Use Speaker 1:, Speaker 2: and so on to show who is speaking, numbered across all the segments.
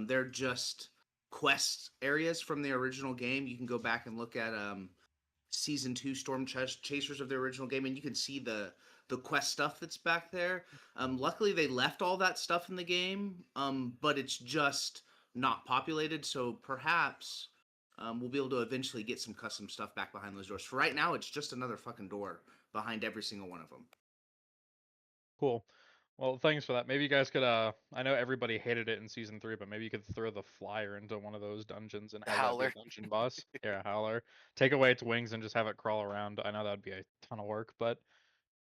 Speaker 1: They're just quest areas from the original game. You can go back and look at season 2 Chasers of the original game, and you can see the quest stuff that's back there. Luckily, they left all that stuff in the game, but it's just not populated. So perhaps we'll be able to eventually get some custom stuff back behind those doors. For right now, it's just another fucking door behind every single one of them.
Speaker 2: Cool. Well, thanks for that. Maybe you guys could I know everybody hated it in season 3, but maybe you could throw the flyer into one of those dungeons and have that be a
Speaker 3: Howler.
Speaker 2: dungeon boss. Yeah, Howler. Take away its wings and just have it crawl around. I know that'd be a ton of work, but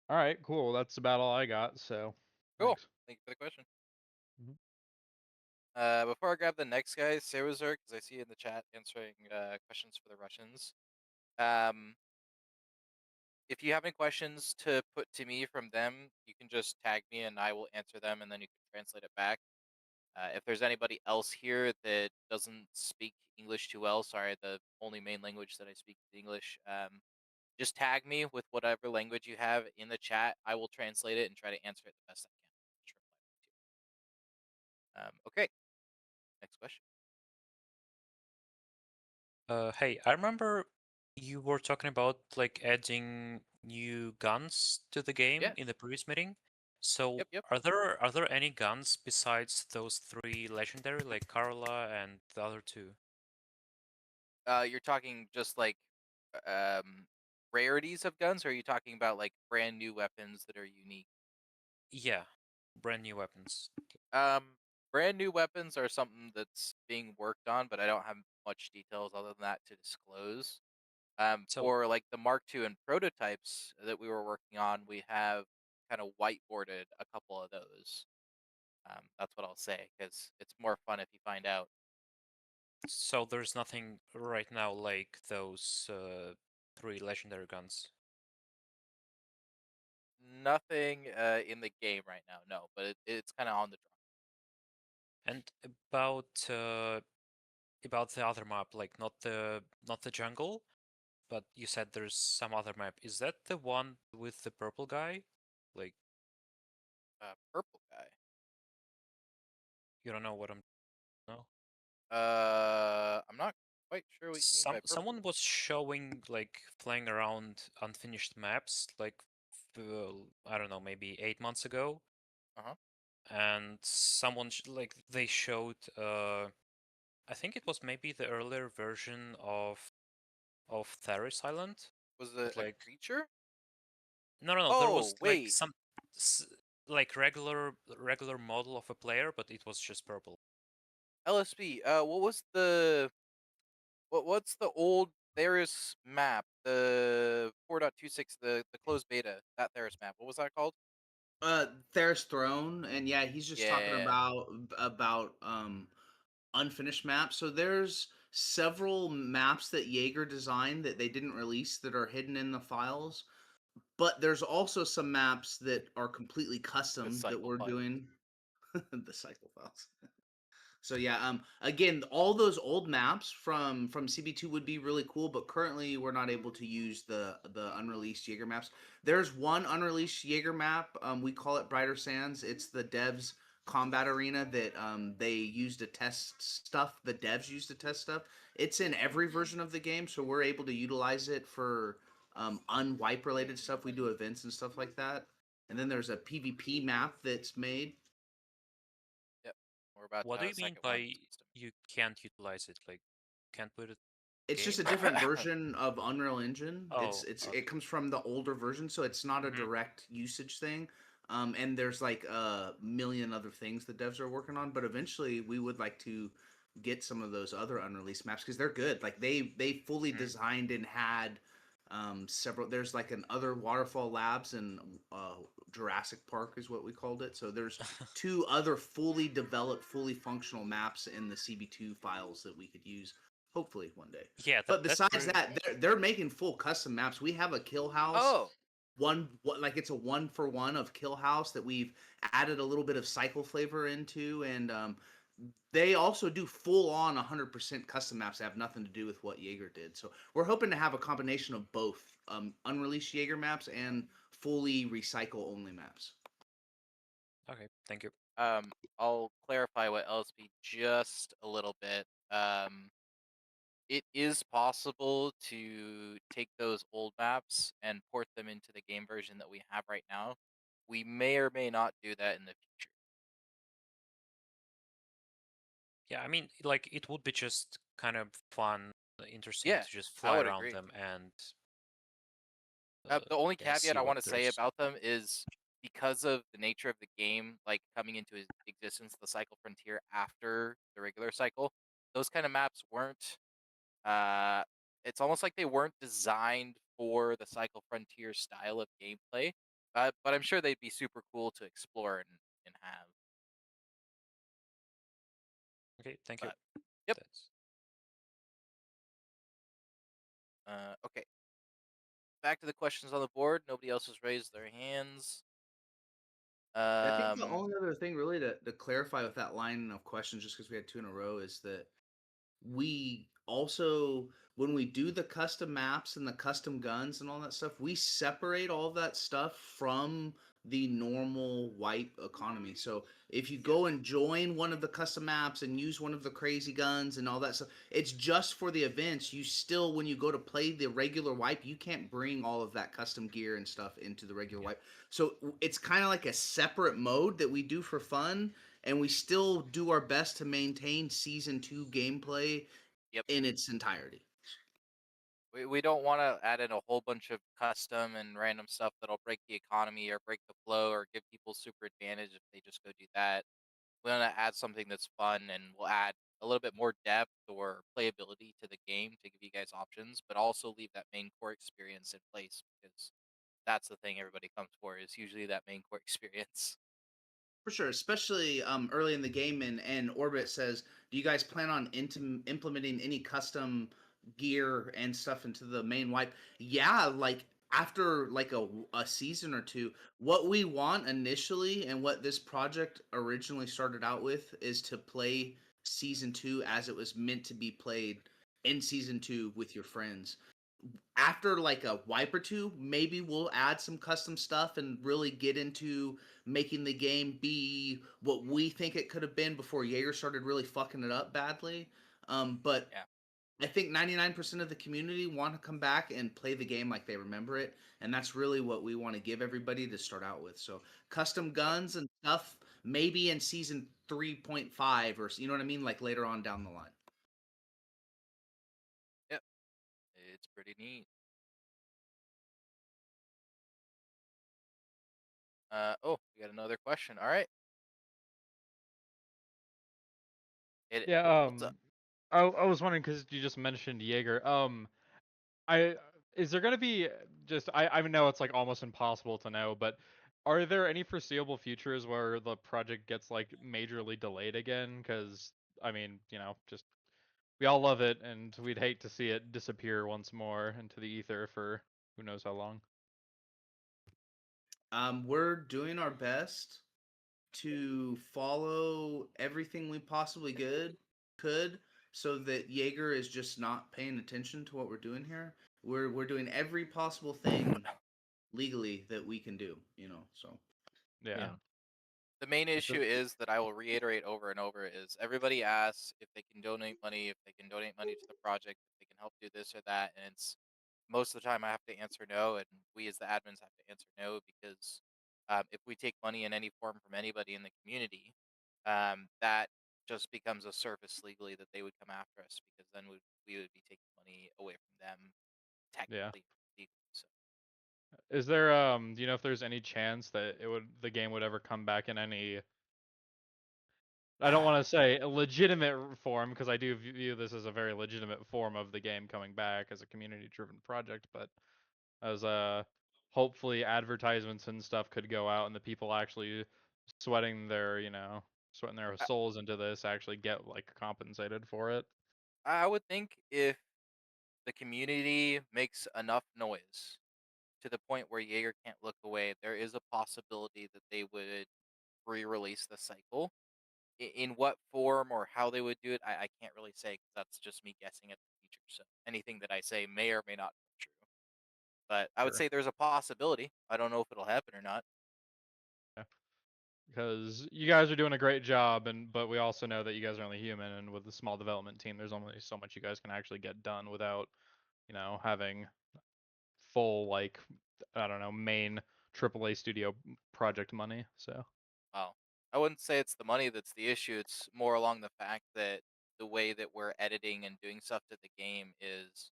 Speaker 2: all right, cool. That's about all I got, so
Speaker 3: Cool.
Speaker 2: thanks.
Speaker 3: Thank you for the question.
Speaker 2: Mhm.
Speaker 3: Before I grab the next guy, Sarahzer, because I see you in the chat answering questions for the Russians. Um, if you have any questions to put to me from them, you can just tag me and I will answer them, and then you can translate it back. If there's anybody else here that doesn't speak English too well, sorry, the only main language that I speak is English. Just tag me with whatever language you have in the chat. I will translate it and try to answer it the best I can. Just reply back to you. Okay, next question.
Speaker 4: Hey, I remember you were talking about like adding new guns to the game
Speaker 3: Yeah.
Speaker 4: in the previous meeting. So
Speaker 3: Yep.
Speaker 4: are there any guns besides those 3 legendary, like Carla and the other 2?
Speaker 3: You're talking just like um, rarities of guns, or are you talking about like brand new weapons that are unique?
Speaker 4: Yeah, brand new weapons.
Speaker 3: Um, Brand new weapons are something that's being worked on, but I don't have much details other than that to disclose.
Speaker 4: So
Speaker 3: For like the Mark II and prototypes that we were working on, we have kind of whiteboarded a couple of those. That's what I'll say because it's more fun if you find out.
Speaker 4: so there's nothing right now like those 3 legendary guns.
Speaker 3: Nothing in the game right now, no, but it's kind of on the draw.
Speaker 4: And about the other map, like not the jungle, but you said there's some other map. Is that the one with the purple guy? Like,
Speaker 3: Purple guy.
Speaker 4: you don't know what I'm no?
Speaker 3: I'm not quite sure what you mean by purple
Speaker 4: Someone
Speaker 3: guy.
Speaker 4: was showing like playing around unfinished maps like I don't know, maybe 8 months ago,
Speaker 3: Uh-huh.
Speaker 4: and someone like they showed I think it was maybe the earlier version of Theris Island,
Speaker 3: Was
Speaker 4: but
Speaker 3: it a
Speaker 4: like
Speaker 3: creature?
Speaker 4: no, there was
Speaker 3: Oh,
Speaker 4: like
Speaker 3: wait.
Speaker 4: some s- like regular model of a player, but it was just purple.
Speaker 3: LSP. What was the what's the old Theris map? The 4.26, the closed beta, that Theris map. What was that called?
Speaker 1: There's Throne, and yeah, he's just talking
Speaker 3: Yeah.
Speaker 1: about unfinished maps. So there's several maps that Jaeger designed that they didn't release that are hidden in the files. But there's also some maps that are completely
Speaker 3: The
Speaker 1: custom that
Speaker 3: cycle
Speaker 1: we're
Speaker 3: file.
Speaker 1: doing. The cycle files. So yeah, again, all those old maps from CB2 would be really cool, but currently we're not able to use the unreleased Jaeger maps. There's one unreleased Jaeger map. We call it Brighter Sands. It's the devs combat arena that they use to test stuff. The devs use to test stuff. It's in every version of the game, so we're able to utilize it for unwipe related stuff. We do events and stuff like that. And then there's a PvP map that's made.
Speaker 3: Yep. We're about to
Speaker 4: What do
Speaker 3: have a
Speaker 4: you mean
Speaker 3: second one
Speaker 4: by
Speaker 3: system.
Speaker 4: you can't utilize it? Like, can't put it in
Speaker 1: It's
Speaker 4: the
Speaker 1: just a
Speaker 4: game?
Speaker 1: different version of Unreal Engine.
Speaker 4: Oh,
Speaker 1: It
Speaker 4: okay.
Speaker 1: comes from the older version, so it's not a
Speaker 4: Hmm.
Speaker 1: direct usage thing. And there's like a million other things the devs are working on, but eventually we would like to get some of those other unreleased maps because they're good. Like they fully
Speaker 4: Hmm.
Speaker 1: designed and had several. There's like an other Waterfall Labs and Jurassic Park is what we called it. So there's two other fully developed, fully functional maps in the CB2 files that we could use hopefully one day.
Speaker 4: Yeah,
Speaker 1: But
Speaker 4: that's
Speaker 1: besides
Speaker 4: pretty.
Speaker 1: that, they're making full custom maps. We have a kill house
Speaker 3: Oh,
Speaker 1: like it's a 1-for-1 of kill house that we've added a little bit of cycle flavor into, and they also do full on 100% custom maps that have nothing to do with what Jaeger did. So we're hoping to have a combination of both unreleased Jaeger maps and fully recycle only maps.
Speaker 4: Okay, thank you.
Speaker 3: I'll clarify what LSP just a little bit. It is possible to take those old maps and port them into the game version that we have right now. We may or may not do that in the future.
Speaker 4: Yeah, I mean, like it would be just kind of fun, interesting
Speaker 3: Yeah,
Speaker 4: to just
Speaker 3: I
Speaker 4: fly
Speaker 3: would
Speaker 4: around
Speaker 3: agree.
Speaker 4: them and
Speaker 3: The only
Speaker 4: yeah,
Speaker 3: caveat
Speaker 4: see
Speaker 3: I
Speaker 4: what
Speaker 3: want to say
Speaker 4: there's.
Speaker 3: about them is because of the nature of the game, like coming into existence, the Cycle Frontier after the regular cycle, those kind of maps weren't. Uh, it's almost like they weren't designed for the Cycle Frontier style of gameplay. But I'm sure they'd be super cool to explore and have.
Speaker 4: Okay, thank you.
Speaker 3: But yep.
Speaker 4: That's
Speaker 3: Okay. Back to the questions on the board. Nobody else has raised their hands.
Speaker 1: I think the
Speaker 3: Um,
Speaker 1: only other thing really to clarify with that line of questions, just because we had two in a row, is that we also, when we do the custom maps and the custom guns and all that stuff, we separate all that stuff from the normal wipe economy. So if you go and join one of the custom maps and use one of the crazy guns and all that stuff, it's just for the events. You still, when you go to play the regular wipe, you can't bring all of that custom gear and stuff into the regular wipe. So it's kind of like a separate mode that we do for fun, and we still do our best to maintain season 2 gameplay
Speaker 3: yep.
Speaker 1: in its entirety.
Speaker 3: We don't want to add in a whole bunch of custom and random stuff that'll break the economy or break the flow or give people super advantage if they just go do that. We want to add something that's fun and we'll add a little bit more depth or playability to the game to give you guys options, but also leave that main core experience in place because that's the thing everybody comes for is usually that main core experience.
Speaker 1: For sure, especially early in the game, and Orbit says, "Do you guys plan on implementing any custom gear and stuff into the main wipe?" Yeah, like after like a season or two, what we want initially and what this project originally started out with is to play season 2 as it was meant to be played in season 2 with your friends. After like a wipe or two, maybe we'll add some custom stuff and really get into making the game be what we think it could have been before Jaeger started really fucking it up badly. But
Speaker 3: Yeah.
Speaker 1: I think 99% of the community want to come back and play the game like they remember it, and that's really what we want to give everybody to start out with. So custom
Speaker 3: Yep.
Speaker 1: guns and stuff, maybe in season 3.5 or you know what I mean, like later on down the line.
Speaker 3: Yep. It's pretty neat. Oh, we got another question. All right. Hit it.
Speaker 2: Yeah,
Speaker 3: What's up?
Speaker 2: I was wondering because you just mentioned Jaeger. I is there gonna be just I know it's like almost impossible to know, but are there any foreseeable futures where the project gets like majorly delayed again? Because I mean, just we all love it, and we'd hate to see it disappear once more into the ether for who knows how long.
Speaker 1: We're doing our best to follow everything we possibly could so that Jaeger is just not paying attention to what we're doing here. We're doing every possible thing legally that we can do, so
Speaker 2: Yeah,
Speaker 3: The main
Speaker 2: it's
Speaker 3: issue
Speaker 2: just
Speaker 3: is that I will reiterate over and over is everybody asks if they can donate money, if they can donate money to the project, if they can help do this or that, and it's most of the time I have to answer no, and we as the admins have to answer no because if we take money in any form from anybody in the community, that just becomes a surface legally that they would come after us because then we would be taking money away from them
Speaker 2: yeah.
Speaker 3: technically legally. So
Speaker 2: Is there do you know if there's any chance that the game would ever come back in any, I don't want to say a legitimate form because I do view this as a very legitimate form of the game coming back as a community-driven project, but as hopefully advertisements and stuff could go out and the people actually sweating their, sweating their
Speaker 3: I,
Speaker 2: souls into this actually get like compensated for it.
Speaker 3: I would think if the community makes enough noise to the point where Jaeger can't look away, there is a possibility that they would re-release the cycle. In what form or how they would do it, I can't really say because that's just me guessing at the future. So anything that I say may or may not be true. But I would
Speaker 2: Sure.
Speaker 3: say there's a possibility. I don't know if it'll happen or not.
Speaker 2: Yeah. because you guys are doing a great job, but we also know that you guys are only human, and with a small development team, there's only so much you guys can actually get done without, having full like I don't know main AAA studio project money. So
Speaker 3: Well, I wouldn't say it's the money that's the issue. It's more along the fact that the way that we're editing and doing stuff to the game is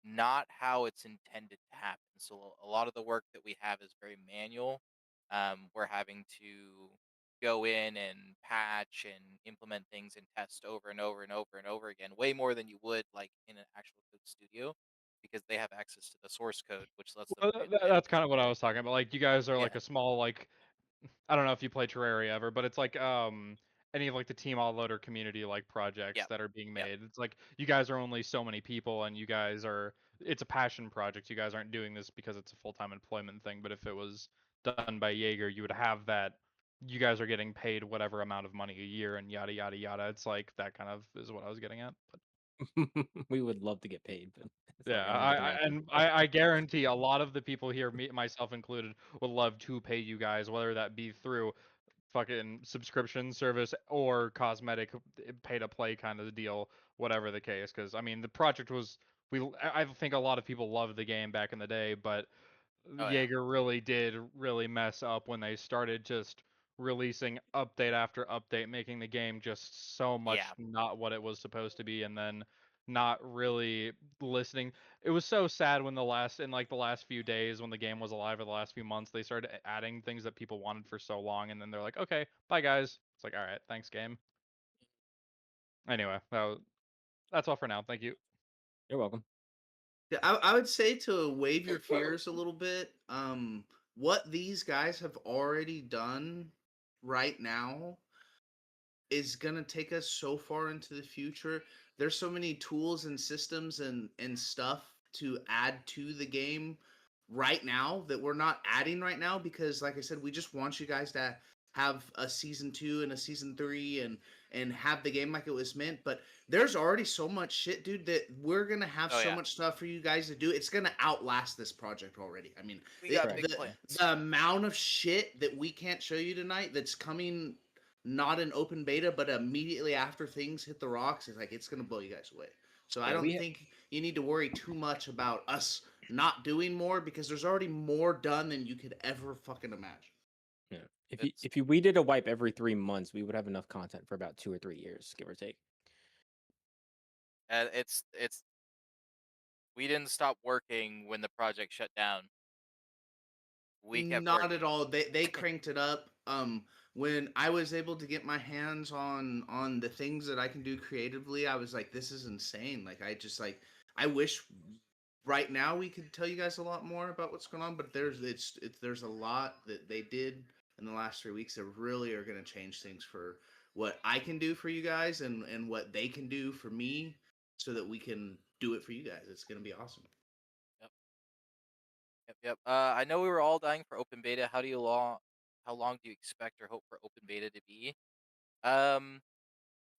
Speaker 3: not how it's intended to happen. So a lot of the work that we have is very manual. We're having to go in and patch and implement things and test over and over and over and over again, way more than you would like in an actual code studio, because they have access to the source code, which lets them
Speaker 2: well,
Speaker 3: write anything.
Speaker 2: that's kind of what I was talking about. Like you guys are like
Speaker 3: Yeah.
Speaker 2: a small like I don't know if you play Terraria ever, but it's like any of like the team all loader community like projects
Speaker 3: Yep.
Speaker 2: that are being
Speaker 3: Yep.
Speaker 2: made. It's like you guys are only so many people and you guys are it's a passion project. You guys aren't doing this because it's a full-time employment thing, but if it was done by Jaeger, you would have that you guys are getting paid whatever amount of money a year and yada yada yada. It's like that kind of is what I was getting at. But
Speaker 5: We would love to get paid, but it's
Speaker 2: yeah,
Speaker 5: not gonna happen.
Speaker 2: I guarantee a lot of the people here, me myself included, would love to pay you guys, whether that be through fucking subscription service or cosmetic pay to play kind of deal, whatever the case. Because I mean, the project was I think a lot of people loved the game back in the day, but
Speaker 3: Oh yeah.
Speaker 2: Jaeger really did really mess up when they started just releasing update after update, making the game just so much
Speaker 3: Yeah.
Speaker 2: not what it was supposed to be, and then not really listening. It was so sad when the last few days when the game was alive, or the last few months, they started adding things that people wanted for so long, and then they're like, okay, bye guys. It's like, all right, thanks game. Anyway, that's all for now. Thank you.
Speaker 5: You're welcome.
Speaker 1: Yeah, I would say to waive your fears a little bit. What these guys have already done right now is gonna take us so far into the future. There's so many tools and systems and stuff to add to the game right now that we're not adding right now because, like I said, we just want you guys to have a season 2 and a season 3 and have the game like it was meant. But there's already so much shit, dude, that we're gonna have
Speaker 3: Oh
Speaker 1: so
Speaker 3: yeah.
Speaker 1: much stuff for you guys to do. It's gonna outlast this project already. I mean,
Speaker 3: We
Speaker 1: the,
Speaker 3: got
Speaker 5: big
Speaker 1: the,
Speaker 3: plans.
Speaker 1: the amount of shit that we can't show you tonight that's coming not in open beta, but immediately after things hit the rocks, is like it's gonna blow you guys away. So I
Speaker 5: Yeah,
Speaker 1: don't think you need to worry too much about us not doing more because there's already more done than you could ever fucking imagine.
Speaker 5: yeah.
Speaker 3: It's
Speaker 5: If we did a wipe every 3 months, we would have enough content for about 2 or 3 years, give or take.
Speaker 3: it's we didn't stop working when the project shut down. We kept
Speaker 1: Not at
Speaker 3: working.
Speaker 1: all. They cranked it up. When I was able to get my hands on the things that I can do creatively, I was like, this is insane. Like I wish right now we could tell you guys a lot more about what's going on, but there's a lot that they did in the last 3 weeks that really are going to change things for what I can do for you guys and what they can do for me, so that we can do it for you guys. It's going to be awesome.
Speaker 3: Yep. Yep. Yep. I know we were all dying for open beta. How long do you expect or hope for open beta to be? Um,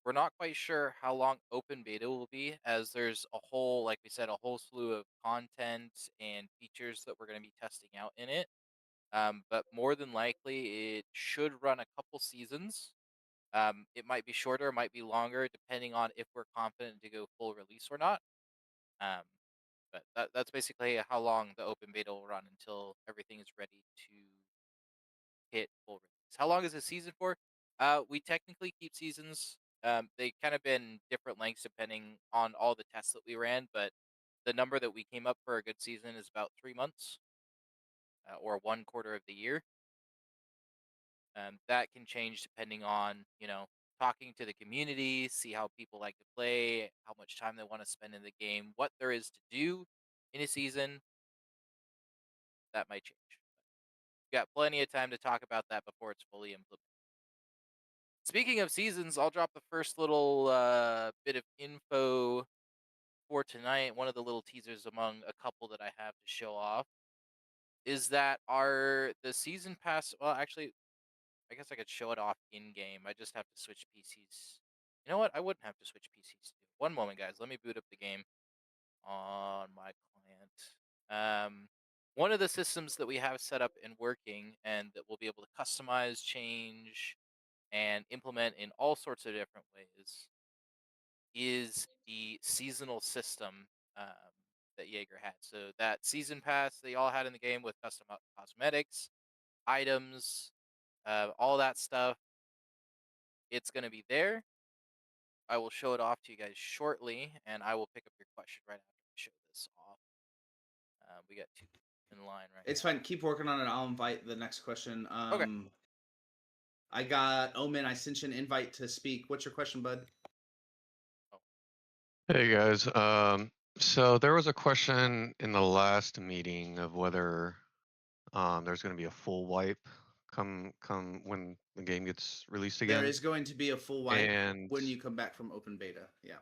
Speaker 3: we're not quite sure how long open beta will be, as there's a whole, like we said, a whole slew of content and features that we're going to be testing out in it. But more than likely, it should run a couple seasons. It might be shorter, it might be longer, depending on if we're confident to go full release or not. Um, but that's basically how long the open beta will run until everything is ready to hit full release. How long is a season for? We technically keep seasons. They kind of been different lengths depending on all the tests that we ran, but the number that we came up for a good season is about 3 months, or 1/4 of the year. That can change depending on, talking to the community, see how people like to play, how much time they want to spend in the game, what there is to do in a season. That might change. We got plenty of time to talk about that before it's fully implemented. Speaking of seasons, I'll drop the first little bit of info for tonight. One of the little teasers among a couple that I have to show off is that the season pass. Well, actually, I guess I could show it off in game. I just have to switch PCs. You know what? I wouldn't have to switch PCs. One moment, guys. Let me boot up the game on my client. one of the systems that we have set up and working, and that we'll be able to customize, change, and implement in all sorts of different ways, is the seasonal system that Jaeger had. So that season pass they all had in the game with custom cosmetics, items, all that stuff. It's going to be there. I will show it off to you guys shortly, and I will pick up your question right after we show this off. We got 2 in line right
Speaker 1: It's
Speaker 3: now.
Speaker 1: fine. Keep working on it. I'll invite the next question.
Speaker 3: Okay.
Speaker 1: I got Omen. I sent you an invite to speak. What's your question, bud?
Speaker 6: Hey guys, so there was a question in the last meeting of whether there's going to be a full wipe come when the game gets released again.
Speaker 1: There is going to be a full wipe
Speaker 6: And
Speaker 1: when you come back from open beta. Yeah.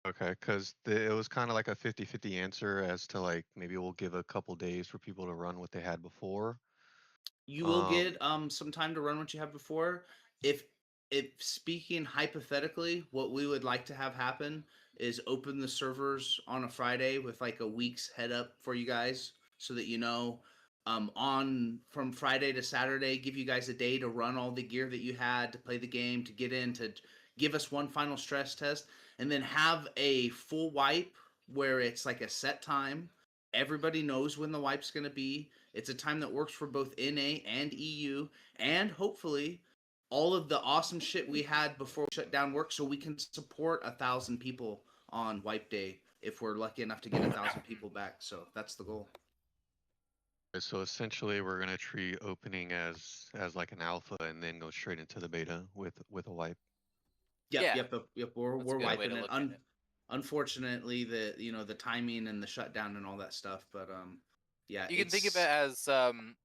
Speaker 6: okay, because it was kind of like a 50-50 answer as to like maybe we'll give a couple days for people to run what they had before.
Speaker 1: You will get some time to run what you have before. If speaking hypothetically, what we would like to have happen is open the servers on a Friday with like a week's head up for you guys, so that you know, on from Friday to Saturday, give you guys a day to run all the gear that you had to play the game, to get in, to give us one final stress test, and then have a full wipe where it's like a set time. Everybody knows when the wipe's going to be. It's a time that works for both NA and EU, and hopefully all of the awesome shit we had before we shut down work, so we can support 1,000 people on wipe day if we're lucky enough to get 1,000 people back. So that's the goal.
Speaker 6: So essentially, we're going to treat opening as like an alpha and then go straight into the beta with a wipe.
Speaker 1: Yep,
Speaker 3: Yeah.
Speaker 1: yep. We're
Speaker 3: That's a good way
Speaker 1: wiping
Speaker 3: to
Speaker 1: it.
Speaker 3: look at it.
Speaker 1: Unfortunately, the timing and the shutdown and all that stuff, but yeah,
Speaker 3: You can think of it as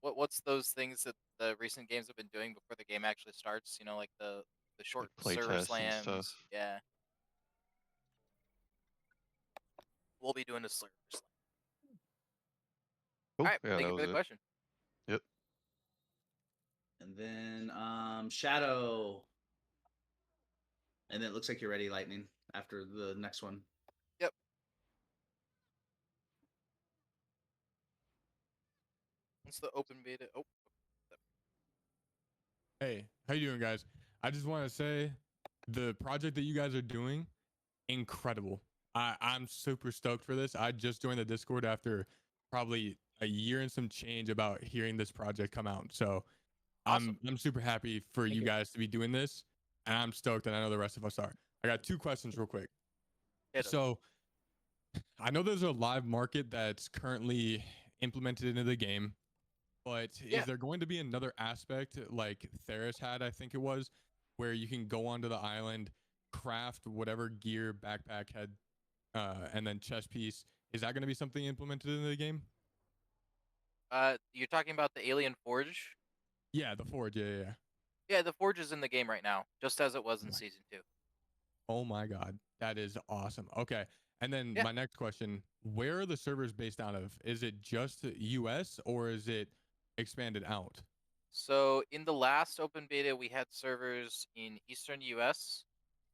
Speaker 3: what's those things that the recent games have been doing before the game actually starts? You know, like the short
Speaker 6: play
Speaker 3: server
Speaker 6: tests and
Speaker 3: slams.
Speaker 6: stuff.
Speaker 3: Yeah. We'll be doing a server slam.
Speaker 6: Cool.
Speaker 3: All right.
Speaker 6: Yeah,
Speaker 3: Thank
Speaker 6: that
Speaker 3: you for
Speaker 6: was
Speaker 3: the
Speaker 6: it.
Speaker 3: question.
Speaker 6: Yep.
Speaker 1: And then Shadow. And then it looks like you're ready, Lightning, after the next one.
Speaker 3: Yep. What's the open beta? Oh.
Speaker 7: Hey, how you doing, guys? I just want to say the project that you guys are doing, incredible. I'm super stoked for this. I just joined the Discord after probably a year and some change about hearing this project come out. So
Speaker 3: Awesome.
Speaker 7: I'm super happy for you guys to be doing this, and I'm stoked, and I know the rest of us are. I got 2 questions real quick.
Speaker 3: Hit 'em.
Speaker 7: So I know there's a live market that's currently implemented into the game, but
Speaker 3: Yeah.
Speaker 7: is there going to be another aspect like Theris had, I think it was, where you can go onto the island, craft whatever gear, backpack, head, and then chest piece? Is that going to be something implemented into the game?
Speaker 3: You're talking about the Alien Forge?
Speaker 7: Yeah, the forge. Yeah.
Speaker 3: Yeah, the Forge is in the game right now, just as it was in
Speaker 7: Right.
Speaker 3: season 2.
Speaker 7: Oh my God, that is awesome. Okay, and then
Speaker 3: Yeah.
Speaker 7: my next question: where are the servers based out of? Is it just US or is it expanded out?
Speaker 3: So in the last open beta, we had servers in Eastern US,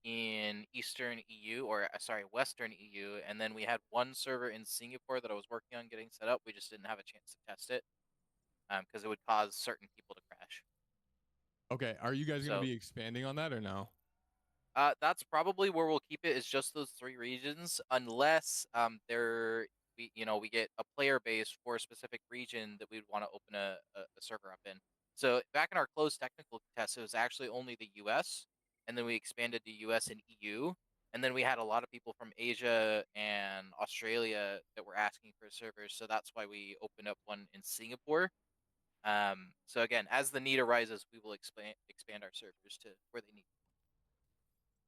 Speaker 3: in Eastern EU, or sorry, Western EU, and then we had one server in Singapore that I was working on getting set up. We just didn't have a chance to test it because it would cause certain people to crash.
Speaker 7: Okay, are you guys going
Speaker 3: So-
Speaker 7: to be expanding on that or no?
Speaker 3: That's probably where we'll keep it. Is just those 3 regions, unless we get a player base for a specific region that we'd want to open a server up in. So back in our closed technical test, it was actually only the U.S. and then we expanded to U.S. and EU, and then we had a lot of people from Asia and Australia that were asking for servers. So that's why we opened up one in Singapore. So again, as the need arises, we will expand our servers to where they need.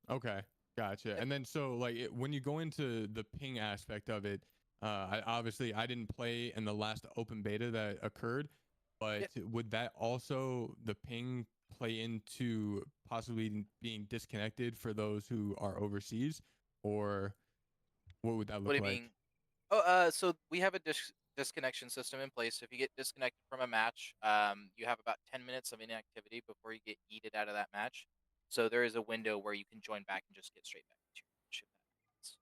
Speaker 7: Okay, gotcha.
Speaker 3: Yep.
Speaker 7: And then so like when you go into the ping aspect of it, I didn't play in the last open beta that occurred, but would that also the ping play into possibly being disconnected for those who are overseas, or what would that
Speaker 3: What
Speaker 7: look
Speaker 3: do you
Speaker 7: like?
Speaker 3: mean? Oh, so we have a disconnection system in place. So if you get disconnected from a match, you have about 10 minutes of inactivity before you get yeeted out of that match. So there is a window where you can join back and just get straight back into your match if that happens.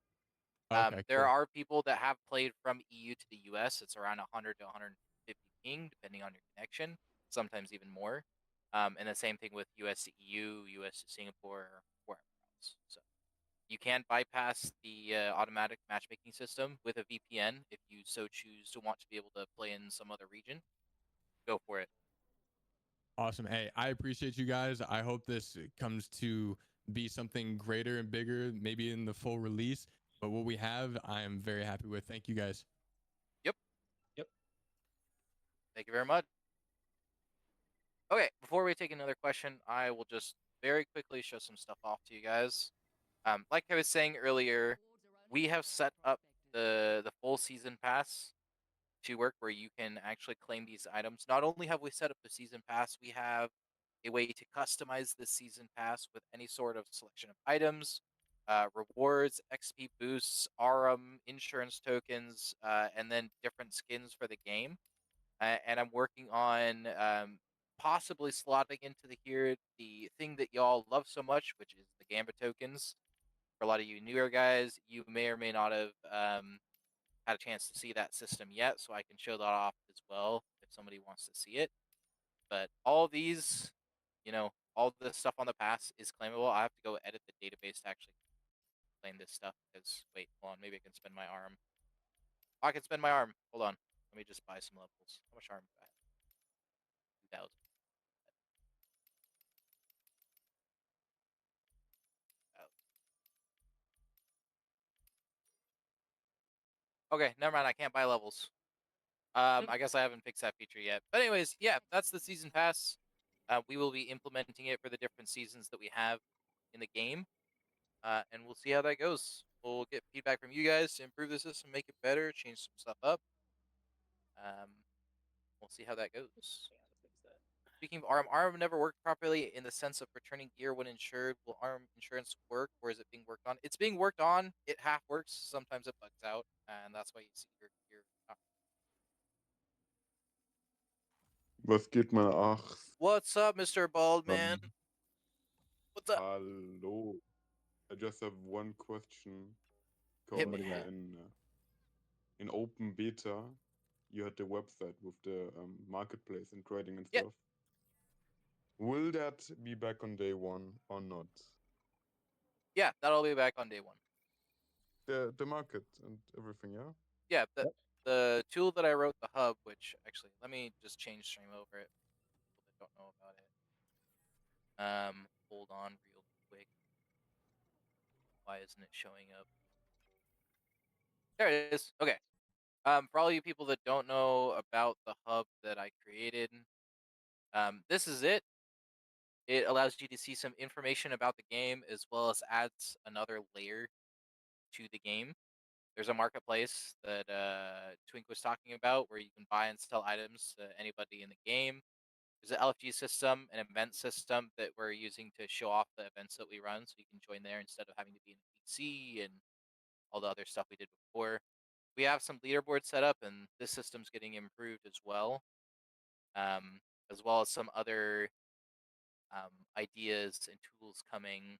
Speaker 7: Okay,
Speaker 3: There
Speaker 7: cool.
Speaker 3: are people that have played from EU to the US. It's around 100 to 150 ping, depending on your connection. Sometimes even more. And the same thing with US to EU, US to Singapore, or wherever else. So you can bypass the automatic matchmaking system with a VPN if you so choose to want to be able to play in some other region. Go for it.
Speaker 7: Awesome. Hey, I appreciate you guys. I hope this comes to be something greater and bigger, maybe in the full release. But what we have, I am very happy with. Thank you guys.
Speaker 3: Yep.
Speaker 5: Yep.
Speaker 3: Thank you very much. Okay, before we take another question, I will just very quickly show some stuff off to you guys. Like I was saying earlier, we have set up the full season pass to work where you can actually claim these items. Not only have we set up the season pass, we have a way to customize the season pass with any sort of selection of items, rewards, XP boosts, ARM, insurance tokens, and then different skins for the game. And I'm working on possibly slotting into the thing that y'all love so much, which is the Gamba tokens. For a lot of you newer guys, you may or may not have had a chance to see that system yet, so I can show that off as well if somebody wants to see it. But all these, all the stuff on the pass is claimable. I have to go edit the database to actually claim this stuff because, wait, hold on, maybe I can spend my arm. I can spend my arm. Hold on. Let me just buy some levels. How much arm do I have? 2,000. Okay, never mind. I can't buy levels. I guess I haven't fixed that feature yet. But anyways, yeah, that's the season pass. We will be implementing it for the different seasons that we have in the game, and we'll see how that goes. We'll get feedback from you guys to improve the system, make it better, change some stuff up. We'll see how that goes. Speaking of ARM never worked properly in the sense of returning gear when insured. Will ARM insurance work, or is it being worked on? It's being worked on. It half works. Sometimes it bugs out, and that's why you see your
Speaker 8: Was geht, meine Achs?
Speaker 3: What's up, Mr. Baldman? What's up?
Speaker 8: Hello. I just have one question.
Speaker 3: Hit
Speaker 8: Because
Speaker 3: me.
Speaker 8: in open beta, you had the website with the marketplace and trading and
Speaker 3: Yeah.
Speaker 8: stuff. Will that be back on day one or not?
Speaker 3: Yeah, that'll be back on day one.
Speaker 8: The market and everything, yeah?
Speaker 3: Yeah, the tool that I wrote, the hub, which actually, let me just change stream over it. People that don't know about it. Hold on real quick. Why isn't it showing up? There it is. Okay. For all you people that don't know about the hub that I created, this is it. It allows you to see some information about the game as well as adds another layer to the game. There's a marketplace that Twink was talking about where you can buy and sell items to anybody in the game. There's an LFG system, an event system that we're using to show off the events that we run, so you can join there instead of having to be in a PC and all the other stuff we did before. We have some leaderboards set up, and this system's getting improved as well as some other ideas and tools coming.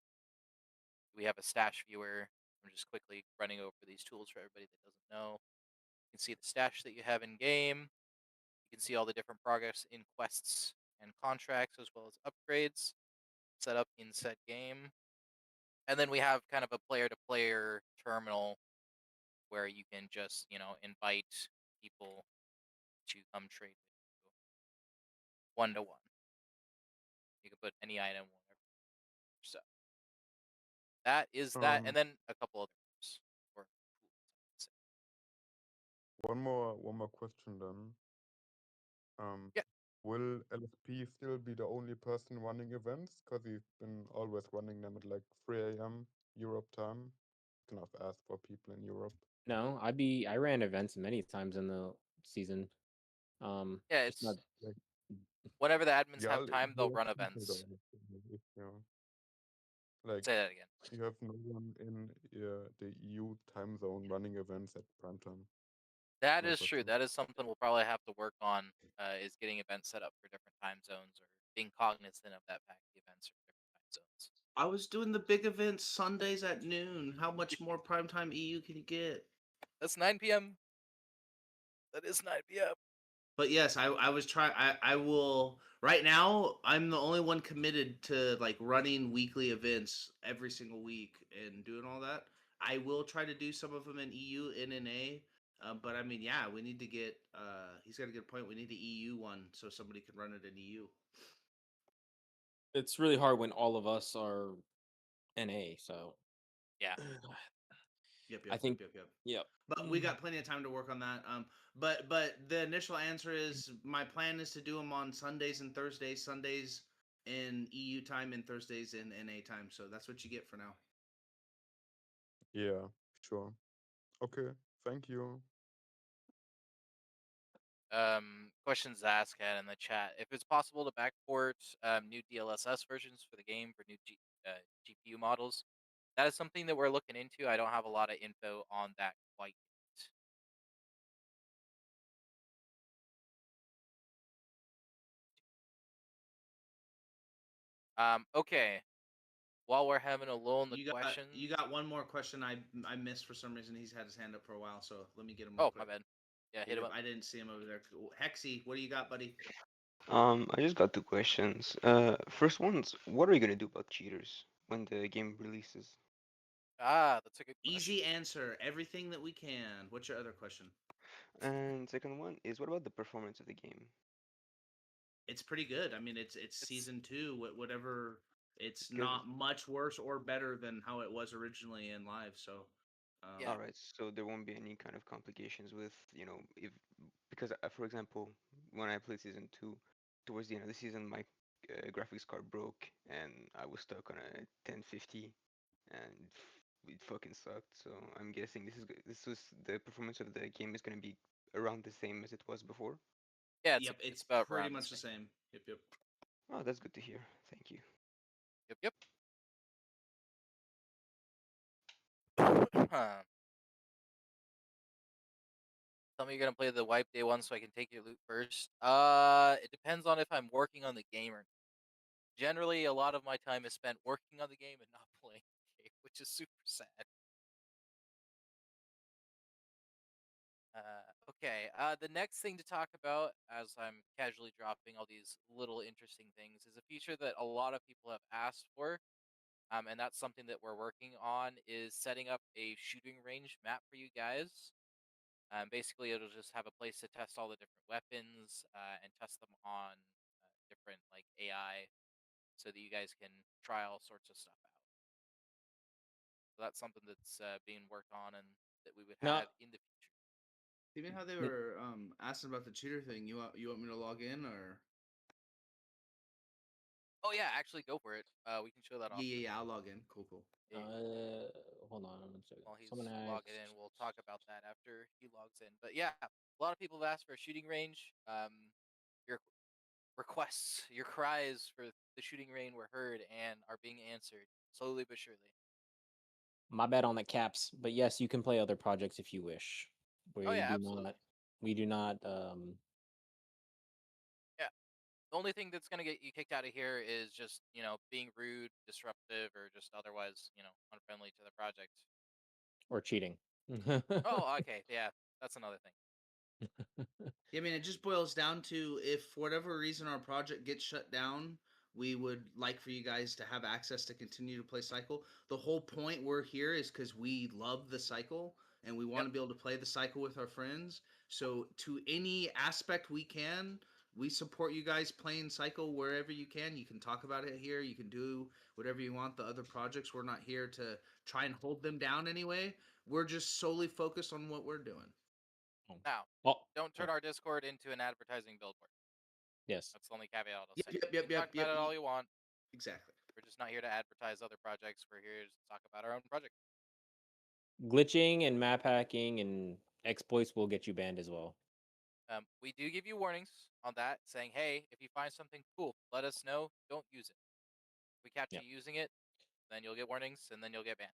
Speaker 3: We have a stash viewer. I'm just quickly running over these tools for everybody that doesn't know. You can see the stash that you have in game. You can see all the different progress in quests and contracts, as well as upgrades set up in said game. And then we have kind of a player-to-player terminal where you can just, invite people to come trade with you one-to-one. You can put any item, whatever. So that is that, and then a couple other others or tools, I would say.
Speaker 8: One more question then.
Speaker 3: Yeah.
Speaker 8: Will LFP still be the only person running events? Because he's been always running them at like 3 a.m. Europe time. Can have asked for people in Europe.
Speaker 5: No, I ran events many times in the season.
Speaker 3: Yeah,
Speaker 5: just not
Speaker 8: Like,
Speaker 3: whenever the admins
Speaker 8: yeah,
Speaker 3: have time, they'll run
Speaker 8: people
Speaker 3: events.
Speaker 8: yeah. Like,
Speaker 3: Say that again.
Speaker 8: you have no one in the EU time zone running events at prime time.
Speaker 3: That
Speaker 8: My
Speaker 3: is true.
Speaker 8: question.
Speaker 3: That is something we'll probably have to work on. Is getting events set up for different time zones or being cognizant of that fact the events are different time zones.
Speaker 1: I was doing the big events Sundays at noon. How much more primetime EU can you get?
Speaker 3: That's 9 p.m. That is 9 p.m.
Speaker 1: But yes, I was trying. I will. Right now, I'm the only one committed to like running weekly events every single week and doing all that. I will try to do some of them in EU, NNA. But I mean, yeah, we need to get. He's got a good point. We need the EU one so somebody can run it in EU.
Speaker 5: It's really hard when all of us are NA. So
Speaker 3: Yeah.
Speaker 1: Yep,
Speaker 5: I
Speaker 1: yep,
Speaker 5: think,
Speaker 1: yep, yep, yep.
Speaker 5: yep.
Speaker 1: But we got plenty of time to work on that. But the initial answer is my plan is to do them on Sundays and Thursdays. Sundays in EU time and Thursdays in NA time. So that's what you get for now.
Speaker 8: Yeah, sure. Okay, thank you.
Speaker 3: Questions asked in the chat. If it's possible to backport new DLSS versions for the game for new GPU models, that is something that we're looking into. I don't have a lot of info on that quite yet. Okay. While we're having a lull in the questions.
Speaker 1: You got one more question I missed for some reason. He's had his hand up for a while, so let me get him.
Speaker 3: Oh, my bad. Yeah, hit him up.
Speaker 1: I didn't see him over there. Hexy, what do you got, buddy?
Speaker 9: I just got two questions. First one's, what are you gonna do about cheaters when the game releases?
Speaker 3: That's a good question.
Speaker 1: Easy answer. Everything that we can. What's your other question?
Speaker 9: And second one is, what about the performance of the game?
Speaker 1: It's pretty good. I mean, it's season 2. Whatever. It's
Speaker 9: Good.
Speaker 1: not much worse or better than how it was originally in live. So.
Speaker 3: Yeah.
Speaker 9: All right, so there won't be any kind of complications with, if because for example, when I played season 2, towards the end of the season, my graphics card broke and I was stuck on a 1050, and it fucking sucked. So I'm guessing this was the performance of the game is gonna be around the same as it was before.
Speaker 3: Yeah,
Speaker 1: Yep,
Speaker 3: it's about
Speaker 1: pretty
Speaker 3: around
Speaker 1: much the same. Yep, yep.
Speaker 9: Oh, that's good to hear. Thank you.
Speaker 3: Yep. Tell me you're gonna play the wipe day one so I can take your loot first. It depends on if I'm working on the game or not. Generally, a lot of my time is spent working on the game and not playing the game, which is super sad. Okay. The next thing to talk about, as I'm casually dropping all these little interesting things, is a feature that a lot of people have asked for. And that's something that we're working on, is setting up a shooting range map for you guys. Basically, it'll just have a place to test all the different weapons and test them on different like AI, so that you guys can try all sorts of stuff out. So that's something that's being worked on and that we would
Speaker 5: Now-
Speaker 3: have in the future.
Speaker 1: Even how they were asking about the cheater thing. You want me to log in or?
Speaker 3: Oh yeah, actually go for it. We can show that off.
Speaker 1: Yeah. I'll log in. Cool.
Speaker 5: Hold on one second.
Speaker 3: While he's
Speaker 5: Someone
Speaker 3: logging
Speaker 5: asked.
Speaker 3: in, we'll talk about that after he logs in. But yeah, a lot of people have asked for a shooting range. Your requests, your cries for the shooting range were heard and are being answered slowly but surely.
Speaker 5: My bad on the caps, but yes, you can play other projects if you wish.
Speaker 3: Oh yeah, absolutely.
Speaker 5: We do not.
Speaker 3: Yeah. The only thing that's gonna get you kicked out of here is just being rude, disruptive, or just otherwise unfriendly to the project.
Speaker 5: Or cheating.
Speaker 3: Oh, okay, yeah, that's another thing.
Speaker 1: Yeah, I mean, it just boils down to if for whatever reason our project gets shut down, we would like for you guys to have access to continue to play Cycle. The whole point we're here is because we love the Cycle and we want to be able to play the Cycle with our friends. So, to any aspect we can, we support you guys playing Cycle wherever you can. You can talk about it here. You can do whatever you want. The other projects, we're not here to try and hold them down anyway. We're just solely focused on what we're doing.
Speaker 3: Now,
Speaker 5: Oh,
Speaker 3: don't turn our Discord into an advertising billboard.
Speaker 5: yes.
Speaker 3: That's the only caveat I'll say.
Speaker 1: Yep.
Speaker 3: You can talk about it all you want.
Speaker 1: Exactly.
Speaker 3: We're just not here to advertise other projects. We're here to talk about our own project.
Speaker 5: Glitching and map hacking and exploits will get you banned as well.
Speaker 3: We do give you warnings on that, saying, hey, if you find something cool, let us know. Don't use it. If we catch you using it, then you'll get warnings, and then you'll get banned.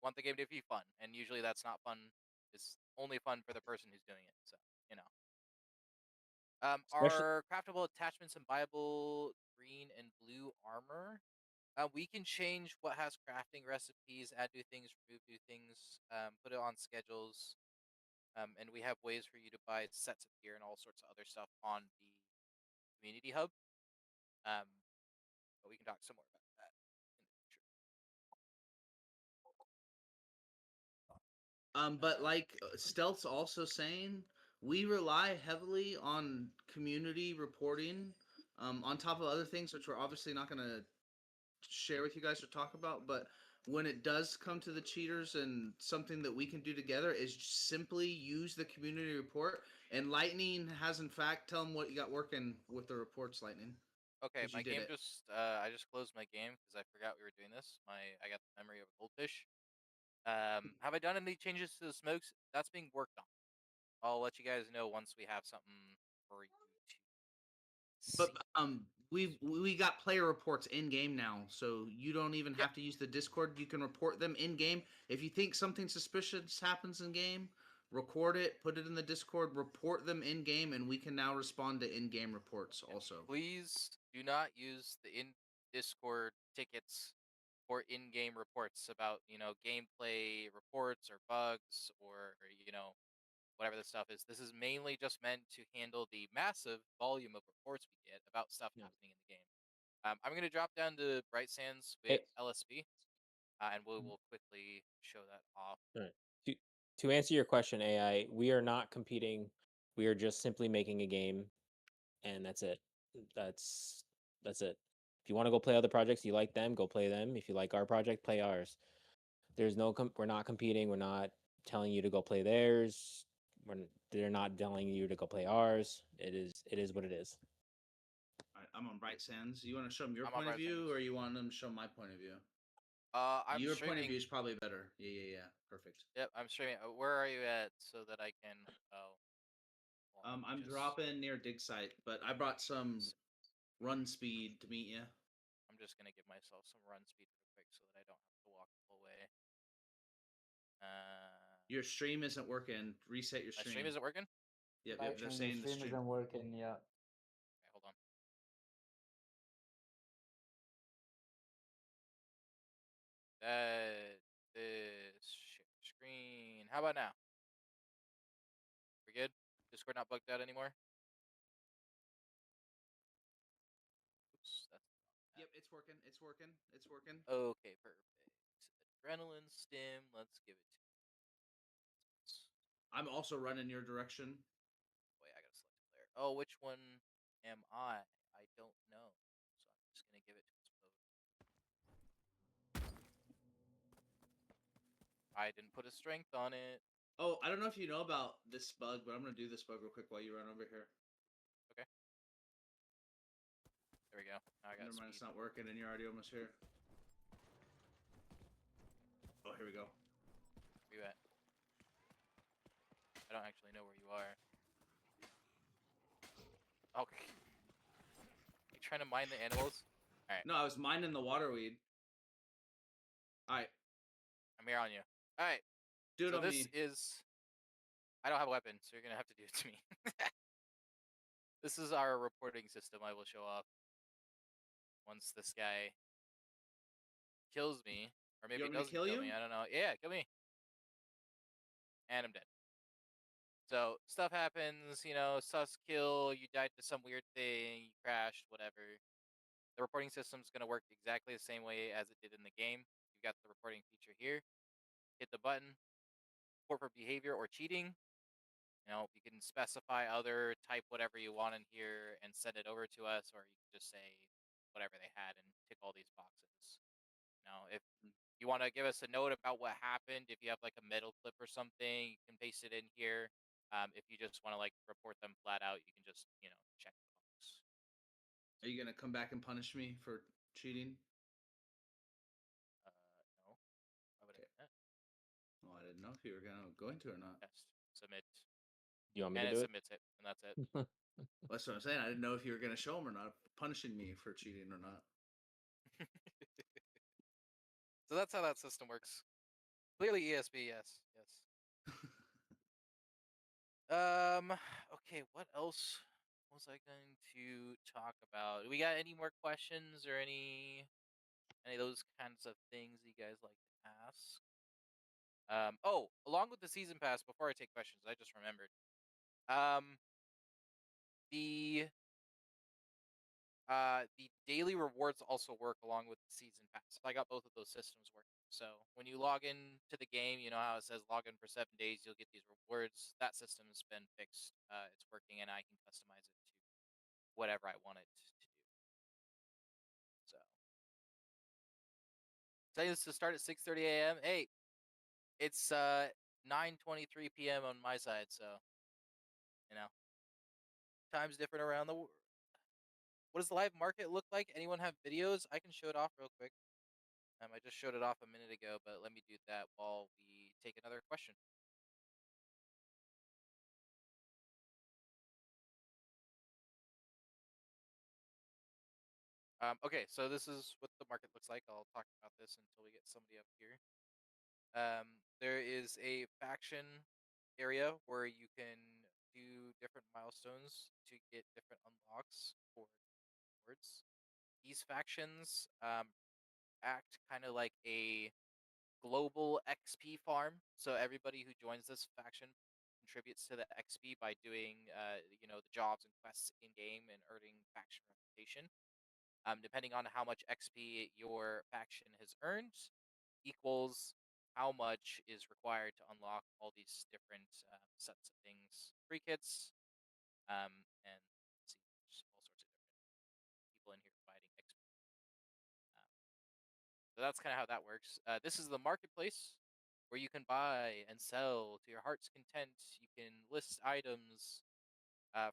Speaker 3: Want the game to be fun, and usually that's not fun. It's only fun for the person who's doing it, so,
Speaker 5: Especially-
Speaker 3: Are craftable attachments and buyable green and blue armor? We can change what has crafting recipes, add new things, remove new things, put it on schedules, and we have ways for you to buy sets of gear and all sorts of other stuff on the community hub. But we can talk some more about that in the future.
Speaker 1: But like Stealth's also saying, we rely heavily on community reporting, on top of other things, which we're obviously not going to share with you guys or talk about. But when it does come to the cheaters, and something that we can do together is simply use the community report. And Lightning has, in fact, tell them what you got working with the reports, Lightning.
Speaker 3: Okay,
Speaker 1: 'Cause
Speaker 3: my
Speaker 1: you did
Speaker 3: game
Speaker 1: it.
Speaker 3: just I just closed my game because I forgot we were doing this. I got the memory of a goldfish. Have I done any changes to the smokes? That's being worked on. I'll let you guys know once we have something for you to see.
Speaker 1: But we got player reports in game now, so you don't even
Speaker 3: Yep.
Speaker 1: have to use the Discord. You can report them in game. If you think something suspicious happens in game, record it, put it in the Discord, report them in game, and we can now respond to in game reports also.
Speaker 3: Please do not use the in Discord tickets for in-game reports about gameplay reports or bugs or whatever the stuff is. This is mainly just meant to handle the massive volume of reports we get about stuff happening in the game. I'm going to drop down to Bright Sands with LSB, and we will quickly show that off.
Speaker 5: Alright. To answer your question, AI, we are not competing. We are just simply making a game, and that's it. That's it. If you want to go play other projects, you like them, go play them. If you like our project, play ours. There's no we're not competing. We're not telling you to go play theirs. They're not telling you to go play ours. It is what it is.
Speaker 1: Alright, I'm on Bright Sands. You want to show them your
Speaker 3: I'm on
Speaker 1: point of
Speaker 3: Bright
Speaker 1: view,
Speaker 3: Sands.
Speaker 1: or you want them to show my point of view?
Speaker 3: I'm
Speaker 1: your
Speaker 3: streaming.
Speaker 1: point of view is probably better. Yeah. Perfect.
Speaker 3: Yep, I'm streaming. Where are you at so that I can? Oh. well,
Speaker 1: I'm
Speaker 3: just-
Speaker 1: dropping near dig site, but I brought some run speed to meet you.
Speaker 3: I'm just gonna give myself some run speed real quick so that I don't have to walk the whole way.
Speaker 1: Your stream isn't working. Reset your
Speaker 3: My
Speaker 1: stream.
Speaker 3: stream isn't working?
Speaker 1: Yep, they're saying the stream
Speaker 10: isn't working. Yeah.
Speaker 3: Okay, hold on. That is share screen. How about now? We good? Discord not bugged out anymore? Oops, that's the wrong app.
Speaker 1: Yep, it's working. It's working. It's working.
Speaker 3: Okay, perfect. Adrenaline stim. Let's give it to.
Speaker 1: I'm also running your direction.
Speaker 3: Wait, I gotta select a player. Oh, which one am I? I don't know. So I'm just gonna give it to Explode. I didn't put a strength on it.
Speaker 1: Oh, I don't know if you know about this bug, but I'm gonna do this bug real quick while you run over here.
Speaker 3: Okay. There we go. Now I got
Speaker 1: Never mind, it's
Speaker 3: speed.
Speaker 1: not working, and you're already almost here. Oh, here we go.
Speaker 3: Where you at? I don't actually know where you are. Okay. You trying to mine the animals? Alright.
Speaker 1: No, I was mining the water weed. Alright.
Speaker 3: I'm here on you. Alright.
Speaker 1: Do it
Speaker 3: so
Speaker 1: on
Speaker 3: this
Speaker 1: me.
Speaker 3: is... I don't have a weapon, so you're gonna have to do it to me. This is our reporting system I will show off. Once this guy kills me. Or maybe he
Speaker 1: want me to
Speaker 3: doesn't
Speaker 1: kill
Speaker 3: kill
Speaker 1: you?
Speaker 3: me, I don't know. Yeah, kill me. And I'm dead. So, stuff happens, sus kill, you died to some weird thing, you crashed, whatever. The reporting system's going to work exactly the same way as it did in the game. You've got the reporting feature here. Hit the button. Report for behavior or cheating. You can specify other, type whatever you want in here and send it over to us, or you can just say whatever they had and tick all these boxes. If you want to give us a note about what happened, if you have like a metal clip or something, you can paste it in here. If you just want to report them flat out, you can just check the box.
Speaker 1: Are you gonna come back and punish me for cheating?
Speaker 3: No. Why would I do that?
Speaker 1: Well, I didn't know if you were going to or not.
Speaker 3: Test. Submit.
Speaker 5: You want me
Speaker 3: And
Speaker 5: to
Speaker 3: it
Speaker 5: do it?
Speaker 3: submits it, and that's it.
Speaker 1: That's what I'm saying. I didn't know if you were gonna show them or not, punishing me for cheating or not.
Speaker 3: So that's how that system works. Clearly ESB, yes. Okay, what else was I going to talk about? Do we got any more questions or any of those kinds of things you guys like to ask? Oh, along with the season pass, before I take questions, I just remembered. The the daily rewards also work along with the season pass. So I got both of those systems working. So when you log in to the game, you know how it says log in for 7 days, you'll get these rewards. That system's been fixed. It's working, and I can customize it to whatever I want it to do. So telling this to start at 6:30 a.m. Hey, it's 9:23 p.m. on my side, so you know time's different around the world. What does the live market look like? Anyone have videos? I can show it off real quick. I just showed it off a minute ago, but let me do that while we take another question. Okay, so this is what the market looks like. I'll talk about this until we get somebody up here. There is a faction area where you can do different milestones to get different unlocks for rewards. These factions act kind of like a global XP farm. So everybody who joins this faction contributes to the XP by doing, the jobs and quests in game and earning faction reputation. Depending on how much XP your faction has earned, equals how much is required to unlock all these different sets of things, free kits, and see, there's all sorts of different people in here providing XP. So that's kind of how that works. This is the marketplace where you can buy and sell to your heart's content. You can list items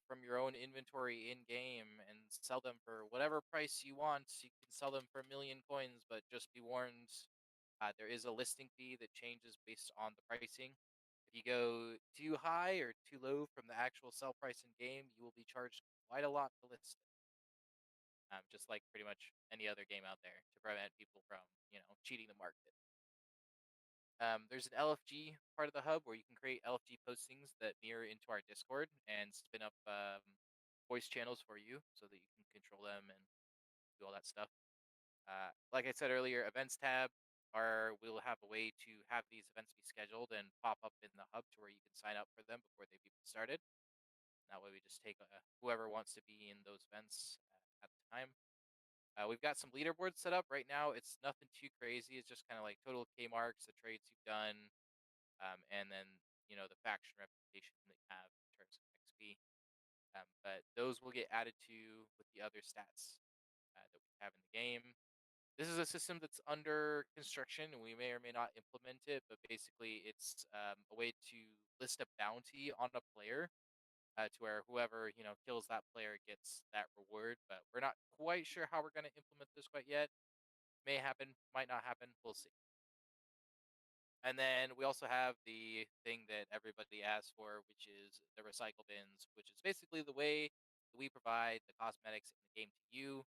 Speaker 3: from your own inventory in game and sell them for whatever price you want. You can sell them for 1,000,000 coins, but just be warned, there is a listing fee that changes based on the pricing. If you go too high or too low from the actual sell price in game, you will be charged quite a lot to list it. Just like pretty much any other game out there to prevent people from, cheating the market. There's an LFG part of the hub where you can create LFG postings that mirror into our Discord and spin up voice channels for you so that you can control them and do all that stuff. Like I said earlier, events tab we'll have a way to have these events be scheduled and pop up in the hub to where you can sign up for them before they've even started. That way we just take whoever wants to be in those events at the time. We've got some leaderboards set up right now. It's nothing too crazy. It's just kind of like total K marks, the trades you've done, and then the faction reputation that you have in terms of XP. But those will get added to with the other stats that we have in the game. This is a system that's under construction, and we may or may not implement it. But basically, it's a way to list a bounty on a player to where whoever kills that player gets that reward. But we're not quite sure how we're going to implement this quite yet. May happen, might not happen. We'll see. And then we also have the thing that everybody asks for, which is the recycle bins, which is basically the way that we provide the cosmetics in the game to you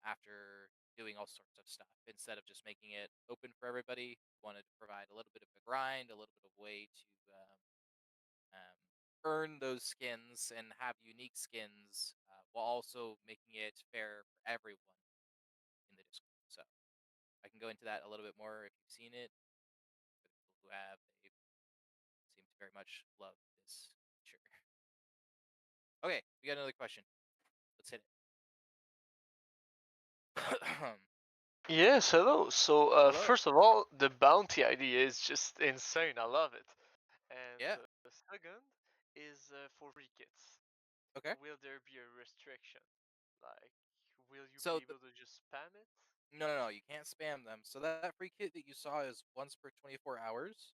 Speaker 3: after doing all sorts of stuff. Instead of just making it open for everybody, we wanted to provide a little bit of a grind, a little bit of way to earn those skins and have unique skins while also making it fair for everyone in the Discord. So I can go into that a little bit more if you've seen it. For the people who have, they seem to very much love this feature. Okay, we got another question. Let's hit it.
Speaker 10: Yes, hello. So,
Speaker 3: Hello.
Speaker 10: first of all, the bounty idea is just insane. I love it. And
Speaker 3: Yeah.
Speaker 10: the second is for free kits.
Speaker 3: Okay.
Speaker 10: Will there be a restriction? Like, will you
Speaker 3: So
Speaker 10: be able to just spam it?
Speaker 3: No, you can't spam them. So that free kit that you saw is once per 24 hours,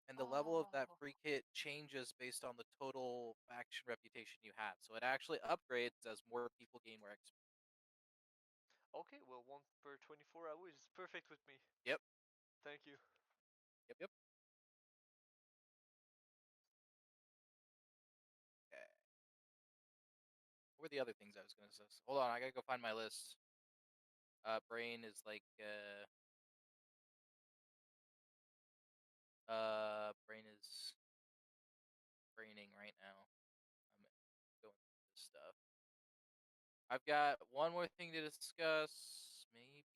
Speaker 3: and the level of that
Speaker 10: Oh.
Speaker 3: free kit changes based on the total faction reputation you have. So it actually upgrades as more people gain more XP.
Speaker 10: Okay, well, 1 per 24 hours is perfect with me.
Speaker 3: Yep.
Speaker 10: Thank you.
Speaker 3: Yep. Okay. What were the other things I was gonna say? Hold on, I gotta go find my list. Brain is like brain is braining right now. I'm going through this. stuff. I've got one more thing to discuss. Maybe.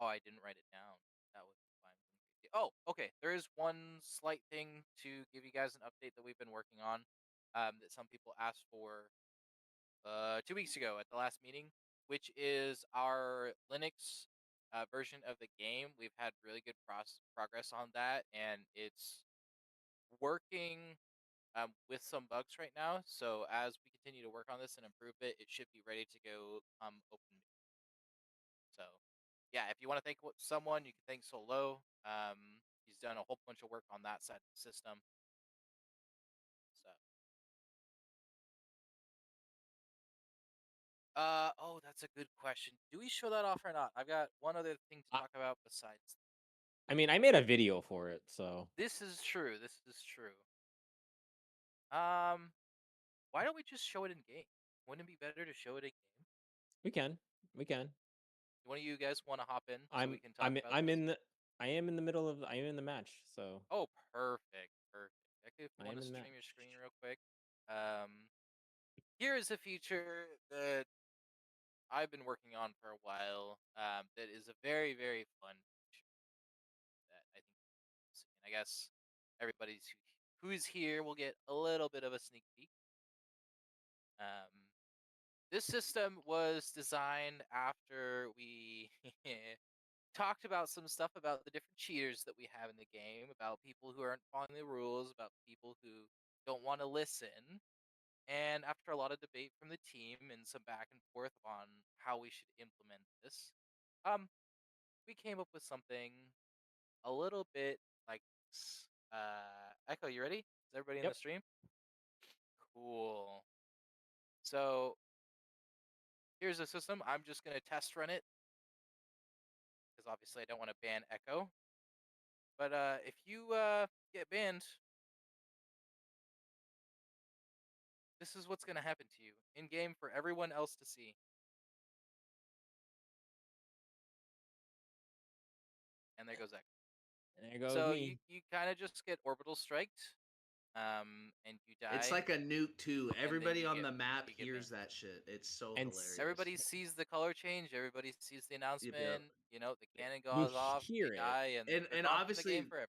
Speaker 3: Oh, I didn't write it down. That would be fine. Oh, okay. There is one slight thing to give you guys an update that we've been working on, that some people asked for 2 weeks ago at the last meeting, which is our Linux version of the game. We've had really good progress on that, and it's working with some bugs right now. So as we continue to work on this and improve it, it should be ready to go open. So yeah, if you want to thank someone, you can thank Solo. He's done a whole bunch of work on that side of the system. So oh, that's a good question. Do we show that off or not? I've got one other thing to
Speaker 5: I-
Speaker 3: talk about besides.
Speaker 5: I mean, I made a video for it, so
Speaker 3: This is true. This is true. Why don't we just show it in game? Wouldn't it be better to show it in game?
Speaker 5: we can. We can.
Speaker 3: One of you guys want to hop in so we
Speaker 5: I'm
Speaker 3: can talk
Speaker 5: I'm
Speaker 3: about
Speaker 5: I'm
Speaker 3: this?
Speaker 5: in the I am in the middle of I am in the match, so
Speaker 3: Oh, perfect, perfect. Okay, if you
Speaker 5: I
Speaker 3: want
Speaker 5: am
Speaker 3: to
Speaker 5: in
Speaker 3: stream your
Speaker 5: match.
Speaker 3: screen real quick. Here is a feature that I've been working on for a while. That is a very, very fun feature that I think, and I guess everybody's who's here will get a little bit of a sneak peek. This system was designed after we talked about some stuff about the different cheaters that we have in the game, about people who aren't following the rules, about people who don't want to listen. And after a lot of debate from the team and some back and forth on how we should implement this, we came up with something a little bit like this. Echo, you ready? Is everybody in the
Speaker 5: Yep.
Speaker 3: stream? Cool. So here's the system. I'm just going to test run it because obviously I don't want to ban Echo. But if you get banned, this is what's going to happen to you in game for everyone else to see. And there goes Echo.
Speaker 5: And there goes
Speaker 3: So
Speaker 5: me.
Speaker 3: you kind of just get orbital striked, and you die.
Speaker 1: It's like a nuke too.
Speaker 3: then
Speaker 1: Everybody
Speaker 3: you
Speaker 1: on
Speaker 3: get-
Speaker 1: the map
Speaker 3: you get
Speaker 1: hears
Speaker 3: banned.
Speaker 1: that shit. It's so
Speaker 5: And
Speaker 1: hilarious.
Speaker 3: Everybody sees the color change. Everybody sees the announcement. You know, the cannon goes off. They
Speaker 5: hear it.
Speaker 3: die, and
Speaker 1: and
Speaker 3: they're
Speaker 1: and
Speaker 3: gone from the game
Speaker 1: obviously
Speaker 3: forever.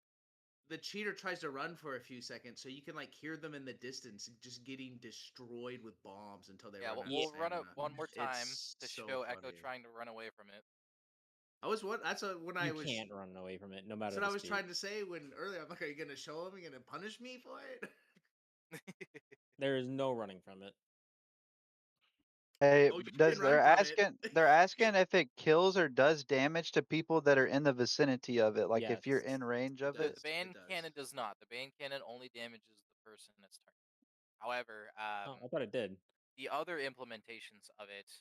Speaker 1: the cheater tries to run for a few seconds, so you can like hear them in the distance, just getting destroyed with bombs until they
Speaker 3: Yeah,
Speaker 1: run out
Speaker 3: we'll
Speaker 1: of
Speaker 3: run it
Speaker 1: stamina.
Speaker 3: one more time
Speaker 1: It's
Speaker 3: to
Speaker 1: so
Speaker 3: show Echo
Speaker 1: funny.
Speaker 3: trying to run away from it.
Speaker 1: I was what that's a, when
Speaker 5: You
Speaker 1: I was.
Speaker 5: can't run away from it, no
Speaker 1: That's
Speaker 5: matter
Speaker 1: what
Speaker 5: the
Speaker 1: I was
Speaker 5: speed.
Speaker 1: trying to say when earlier. I'm like, are you gonna show him? Are you gonna punish me for it?
Speaker 5: There is no running from it.
Speaker 11: Hey,
Speaker 1: Oh, you
Speaker 11: does
Speaker 1: can run from it.
Speaker 11: they're asking if it kills or does damage to people that are in the vicinity of it, like if you're
Speaker 5: Yes.
Speaker 11: in range
Speaker 1: It
Speaker 11: of it?
Speaker 3: The band
Speaker 1: does.
Speaker 3: cannon does not. The band cannon only damages the person that's targeted. However,
Speaker 5: Oh, I thought it did.
Speaker 3: the other implementations of it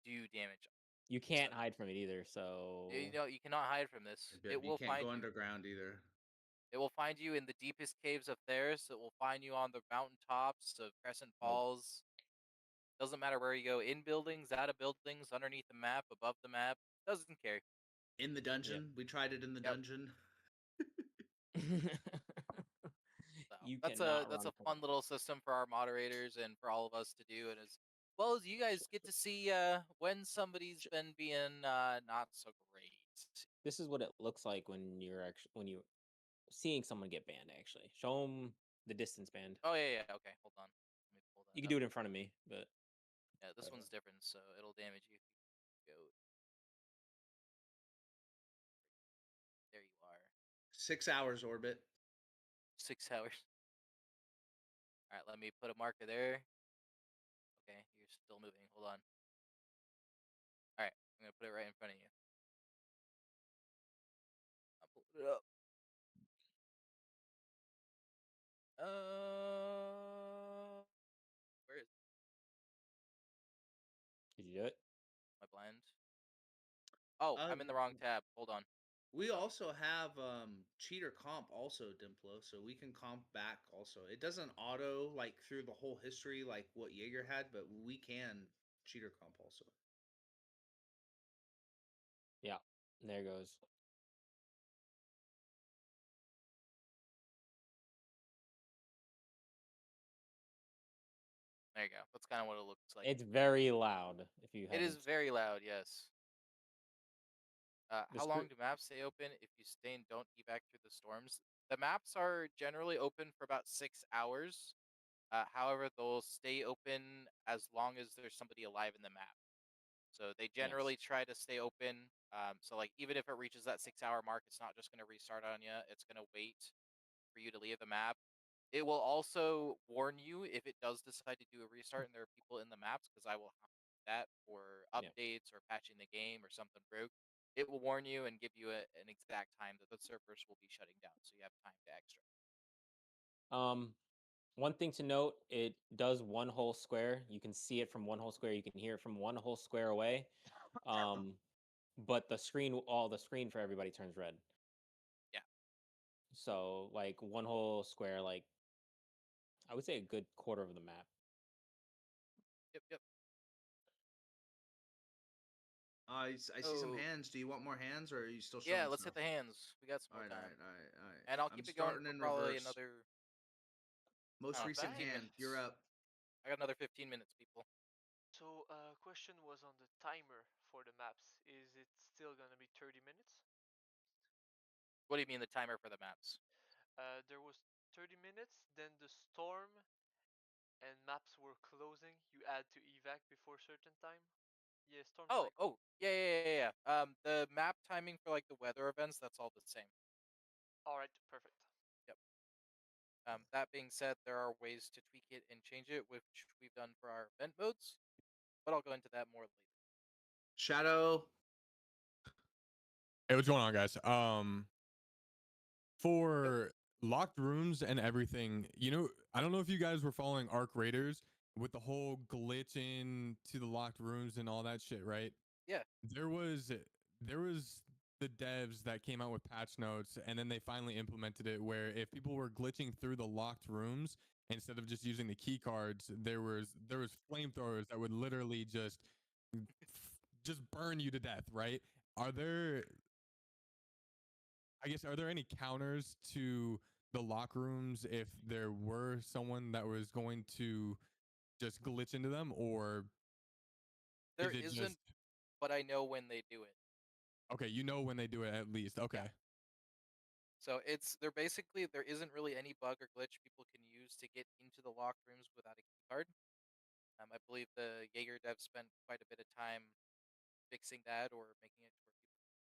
Speaker 3: do damage.
Speaker 5: You can't hide from it either, so
Speaker 3: You know, you cannot hide from this.
Speaker 1: But
Speaker 3: It
Speaker 1: you
Speaker 3: will
Speaker 1: can't
Speaker 3: find
Speaker 1: go
Speaker 3: you.
Speaker 1: underground either.
Speaker 3: It will find you in the deepest caves of Theros. It will find you on the mountaintops of Crescent Falls. Doesn't matter where you go, in buildings, out of buildings, underneath the map, above the map. Doesn't care.
Speaker 1: In the dungeon, we tried it in the
Speaker 3: Yep.
Speaker 1: dungeon.
Speaker 3: So
Speaker 5: you
Speaker 3: that's
Speaker 5: cannot
Speaker 3: a
Speaker 5: run from
Speaker 3: fun
Speaker 5: it.
Speaker 3: little system for our moderators and for all of us to do, and as well as you guys get to see when somebody's been being not so great.
Speaker 5: This is what it looks like when you're seeing someone get banned. Actually, show them the distance band.
Speaker 3: Oh yeah. Okay, hold on. Let me pull that
Speaker 5: You can
Speaker 3: up.
Speaker 5: do it in front of me, but
Speaker 3: Yeah, this one's different, so it'll damage you if you go. There you are.
Speaker 1: 6 hours orbit.
Speaker 3: 6 hours. All right, let me put a marker there. Okay, you're still moving. Hold on. All right, I'm gonna put it right in front of you. I'll pull it up. Where is
Speaker 5: did you do it?
Speaker 3: my blind? Oh, I'm in the wrong tab. Hold on.
Speaker 1: We also have cheater comp also, Dimplo, so we can comp back also. It doesn't auto like through the whole history like what Jaeger had, but we can cheater comp also.
Speaker 5: Yeah, there goes.
Speaker 3: There you go. That's kind of what it looks like.
Speaker 5: It's very loud. If you
Speaker 3: It is
Speaker 5: haven't.
Speaker 3: very loud. Yes.
Speaker 5: The
Speaker 3: How long
Speaker 5: scre-
Speaker 3: do maps stay open if you stay and don't evac through the storms? The maps are generally open for about 6 hours. However, they'll stay open as long as there's somebody alive in the map. So they generally
Speaker 5: Yes.
Speaker 3: try to stay open. So like even if it reaches that 6 hour mark, it's not just going to restart on you. It's going to wait for you to leave the map. It will also warn you if it does decide to do a restart and there are people in the maps, because I will have to do that for
Speaker 5: Yeah.
Speaker 3: updates or patching the game or something broke. It will warn you and give you an exact time that the servers will be shutting down, so you have time to extra.
Speaker 5: One thing to note, it does one whole square. You can see it from one whole square. You can hear it from one whole square away. But the screen, all the screen for everybody turns red.
Speaker 3: Yeah.
Speaker 5: So like one whole square, like I would say a good quarter of the map.
Speaker 3: Yep.
Speaker 1: I see some hands. Do you want more hands, or are you still showing
Speaker 3: Yeah, let's hit
Speaker 1: stuff?
Speaker 3: the hands. We got some
Speaker 1: All
Speaker 3: more
Speaker 1: right,
Speaker 3: time.
Speaker 1: all right.
Speaker 3: And I'll
Speaker 1: I'm
Speaker 3: keep it going
Speaker 1: starting
Speaker 3: for
Speaker 1: in
Speaker 3: probably
Speaker 1: reverse.
Speaker 3: another
Speaker 1: Most
Speaker 3: Oh,
Speaker 1: recent
Speaker 3: 15
Speaker 1: hand. You're
Speaker 3: minutes.
Speaker 1: up.
Speaker 3: I got another 15 minutes, people.
Speaker 10: So, question was on the timer for the maps. Is it still gonna be 30 minutes?
Speaker 3: What do you mean the timer for the maps?
Speaker 10: There was 30 minutes, then the storm and maps were closing. You had to evac before certain time. Yeah, storm cycle.
Speaker 3: Yeah. The map timing for like the weather events, that's all the same.
Speaker 10: All right, perfect.
Speaker 3: Yep. That being said, there are ways to tweak it and change it, which we've done for our event modes, but I'll go into that more later.
Speaker 1: Shadow.
Speaker 7: Hey, what's going on, guys? For locked rooms and everything, I don't know if you guys were following Arc Raiders with the whole glitch into the locked rooms and all that shit, right?
Speaker 3: Yeah.
Speaker 7: There was the devs that came out with patch notes, and then they finally implemented it where if people were glitching through the locked rooms instead of just using the key cards, there was flamethrowers that would literally just burn you to death, right? Are there any counters to the lock rooms if there were someone that was going to just glitch into them, or
Speaker 3: There
Speaker 7: is it
Speaker 3: isn't,
Speaker 7: just
Speaker 3: but I know when they do it.
Speaker 7: okay? You know when they do it at least. Okay.
Speaker 3: So there isn't really any bug or glitch people can use to get into the locked rooms without a key card. I believe the Jaeger dev spent quite a bit of time fixing that or making it to where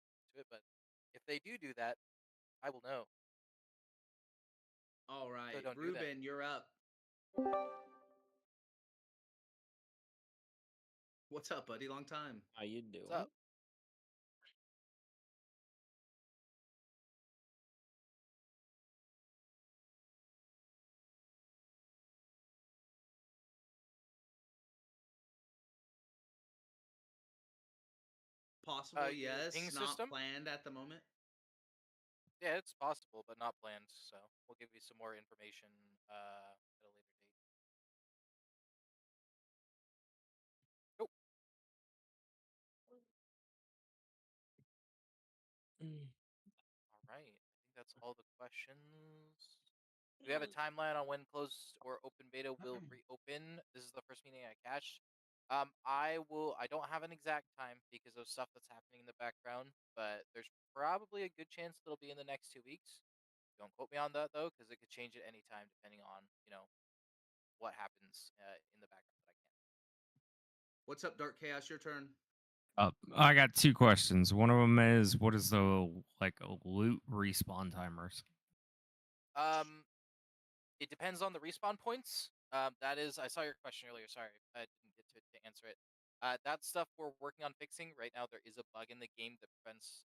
Speaker 3: people can do it. But if they do that, I will know.
Speaker 1: All right,
Speaker 3: don't do that.
Speaker 1: Ruben, you're up. What's up, buddy? Long time.
Speaker 5: How you doing?
Speaker 3: What's up?
Speaker 1: Possible,
Speaker 3: Your
Speaker 1: yes.
Speaker 3: ping
Speaker 1: Not
Speaker 3: system?
Speaker 1: planned at the moment.
Speaker 3: Yeah, it's possible, but not planned. So we'll give you some more information at a later date. Nope. All right. I think that's all the questions. Do we have a timeline on when closed or open beta will reopen? This is the first meeting I catched. I don't have an exact time because of stuff that's happening in the background, but there's probably a good chance it'll be in the next 2 weeks. Don't quote me on that though, because it could change at any time depending on what happens in the background. That I can't.
Speaker 1: What's up, Dark Chaos? Your turn.
Speaker 12: I got two questions. One of them is, what is the loot respawn timers?
Speaker 3: It depends on the respawn points. That is, I saw your question earlier. Sorry, I didn't get to answer it. That stuff we're working on fixing right now. There is a bug in the game that prevents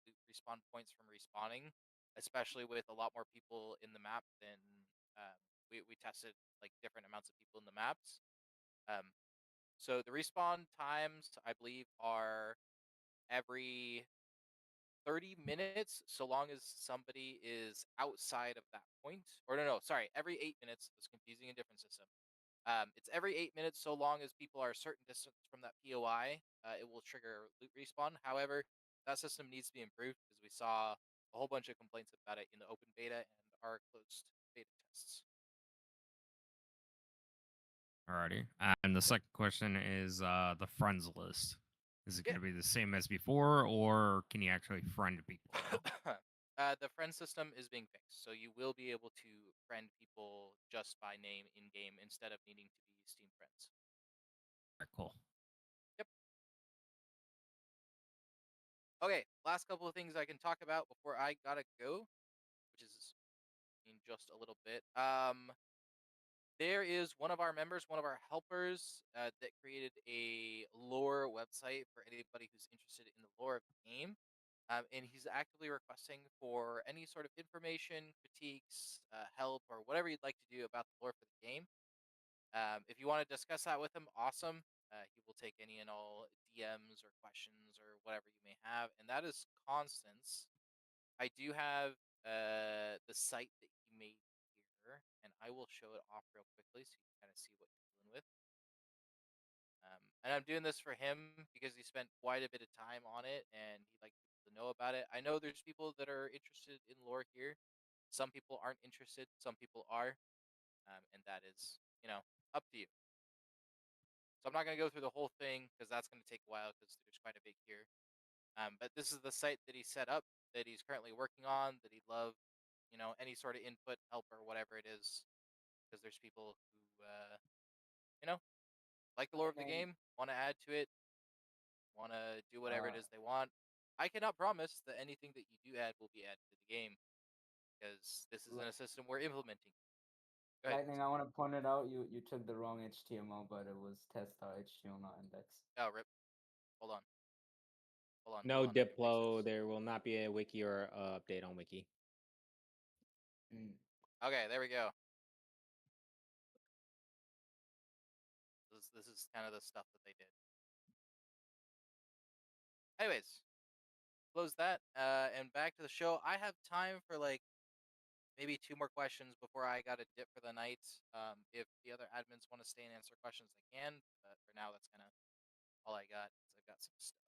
Speaker 3: loot respawn points from respawning, especially with a lot more people in the map than we tested like different amounts of people in the maps. So the respawn times, I believe, are every 30 minutes, so long as somebody is outside of that point. Or no, sorry, every 8 minutes. It's confusing a different system. It's every 8 minutes, so long as people are a certain distance from that POI, it will trigger loot respawn. However, that system needs to be improved because we saw a whole bunch of complaints about it in the open beta and our closed beta tests.
Speaker 12: Alrighty. And the second question is the friends list. Is it
Speaker 3: Yeah.
Speaker 12: going to be the same as before, or can you actually friend people now?
Speaker 3: The friend system is being fixed, so you will be able to friend people just by name in game instead of needing to be Steam friends.
Speaker 12: Alright, cool.
Speaker 3: Yep. Okay, last couple of things I can talk about before I gotta go, which is in just a little bit. There is one of our members, one of our helpers, that created a lore website for anybody who's interested in the lore of the game. And he's actively requesting for any sort of information, critiques, help, or whatever you'd like to do about the lore for the game. If you want to discuss that with him, awesome. He will take any and all DMs or questions or whatever you may have. And that is Constance. I do have the site that he made here, and I will show it off real quickly so you can kind of see what he's dealing with. And I'm doing this for him because he spent quite a bit of time on it, and he'd like people to know about it. I know there's people that are interested in lore here. Some people aren't interested. Some people are, and that is, up to you. So I'm not going to go through the whole thing because that's going to take a while because there's quite a bit here. But this is the site that he set up, that he's currently working on, that he'd love, any sort of input, help, or whatever it is, because there's people who, like the lore of the game, want to add to it, want to do whatever it is they want. I cannot promise that anything that you do add will be added to the game, because this isn't a system we're implementing. Go ahead.
Speaker 13: Lightning, I want to point it out. You took the wrong HTML, but it was test.html, not index.
Speaker 3: Oh, rip. Hold on.
Speaker 5: No
Speaker 3: hold on, let me fix
Speaker 5: Diplo.
Speaker 3: this.
Speaker 5: There will not be a wiki or update on wiki.
Speaker 3: Okay, there we go. This is kind of the stuff that they did. Anyways, close that, and back to the show. I have time for like maybe 2 more questions before I got to dip for the night. If the other admins want to stay and answer questions, they can. But for now, that's kind of all I got. 'Cause I've got some stuff.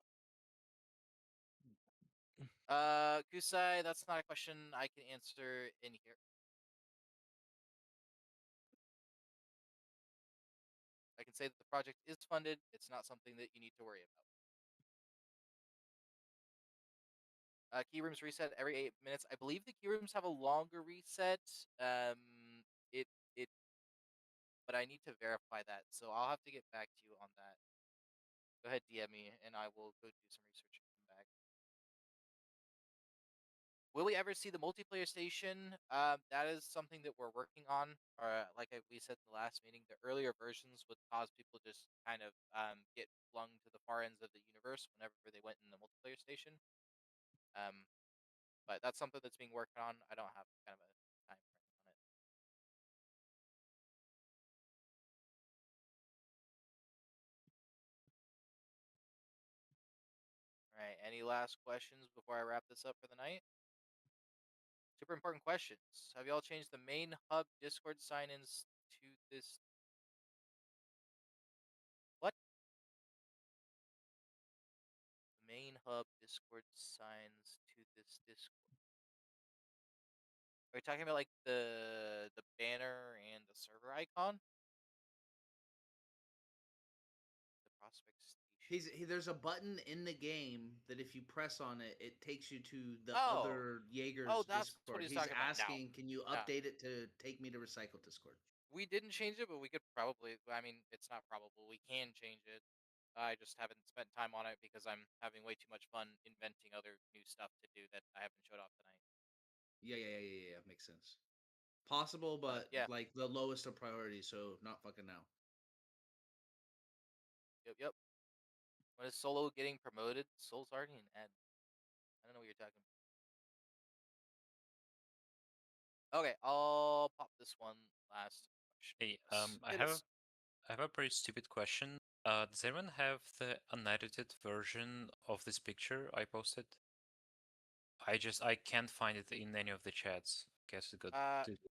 Speaker 3: Kusai, that's not a question I can answer in here. I can say that the project is funded. It's not something that you need to worry about. Key rooms reset every 8 minutes. I believe the key rooms have a longer reset. But I need to verify that, so I'll have to get back to you on that. Go ahead, DM me, and I will go do some research and come back. Will we ever see the multiplayer station? That is something that we're working on. Like we said in the last meeting, the earlier versions would cause people just kind of get flung to the far ends of the universe whenever they went in the multiplayer station. But that's something that's being worked on. I don't have kind of a time frame on it. All right. Any last questions before I wrap this up for the night? Super important questions. Have y'all changed the main hub Discord sign-ins to this? What? The main hub Discord signs to this Discord. Are you talking about like the banner and the server icon? The prospect station.
Speaker 1: There's a button in the game that if you press on it, it takes you to the
Speaker 3: Oh.
Speaker 1: other Jaeger's
Speaker 3: Oh, that's
Speaker 1: Discord.
Speaker 3: what he's
Speaker 1: He's
Speaker 3: talking about. No.
Speaker 1: asking, can you
Speaker 3: No.
Speaker 1: update it to take me to Recycle Discord?
Speaker 3: We didn't change it, but we could probably. I mean, it's not probable. We can change it. I just haven't spent time on it because I'm having way too much fun inventing other new stuff to do that I haven't showed off tonight.
Speaker 1: Yeah. Makes sense. Possible, but
Speaker 3: yeah.
Speaker 1: like the lowest of priority, so not fucking now.
Speaker 3: Yep. When is Solo getting promoted? Soul's already an ad. I don't know what you're talking about. Okay, I'll pop this one last question.
Speaker 4: Hey, I have a pretty stupid question. Does anyone have the unedited version of this picture I posted? I can't find it in any of the chats. Guess it got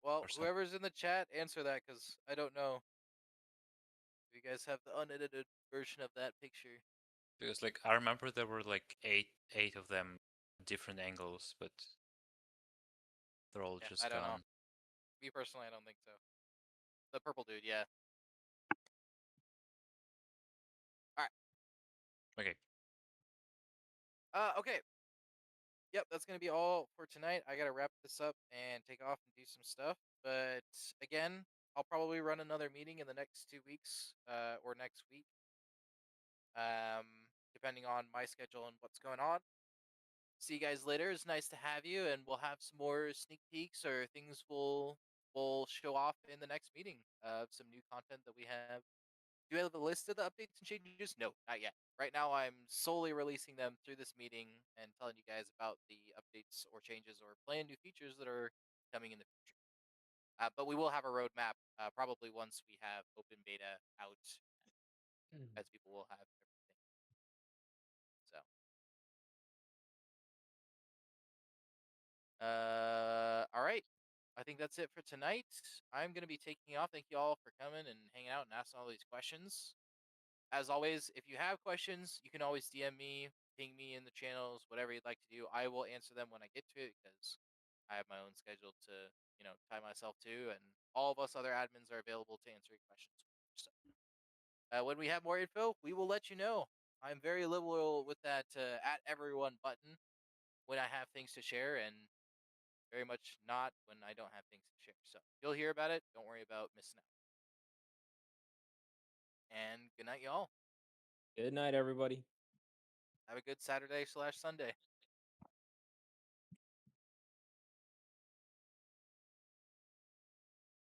Speaker 3: well,
Speaker 4: or something.
Speaker 3: whoever's in the chat, answer that because I don't know. You guys have the unedited version of that picture.
Speaker 4: Because like I remember there were like eight of them, different angles, but they're all just
Speaker 3: I don't
Speaker 4: gone.
Speaker 3: know. Me personally, I don't think so. The purple dude, yeah.
Speaker 4: Okay.
Speaker 3: Okay. Yep, that's gonna be all for tonight. I gotta wrap this up and take off and do some stuff. But again, I'll probably run another meeting in the next 2 weeks, or next week, depending on my schedule and what's going on. See you guys later. It's nice to have you, and we'll have some more sneak peeks or things we'll show off in the next meeting of some new content that we have. Do you have a list of the updates and changes? No, not yet. Right now, I'm solely releasing them through this meeting and telling you guys about the updates or changes or planned new features that are coming in the future. But we will have a roadmap probably once we have open beta out, as people will have everything. So, all right. I think that's it for tonight. I'm gonna be taking off. Thank you all for coming and hanging out and asking all these questions. As always, if you have questions, you can always DM me, ping me in the channels, whatever you'd like to do. I will answer them when I get to it because I have my own schedule to, tie myself to, and all of us other admins are available to answer your questions. So, when we have more info, we will let you know. I'm very liberal with that at everyone button when I have things to share, and very much not when I don't have things to share. So you'll hear about it. Don't worry about missing out. And good night, y'all.
Speaker 5: Good night, everybody.
Speaker 3: Have a good Saturday/Sunday.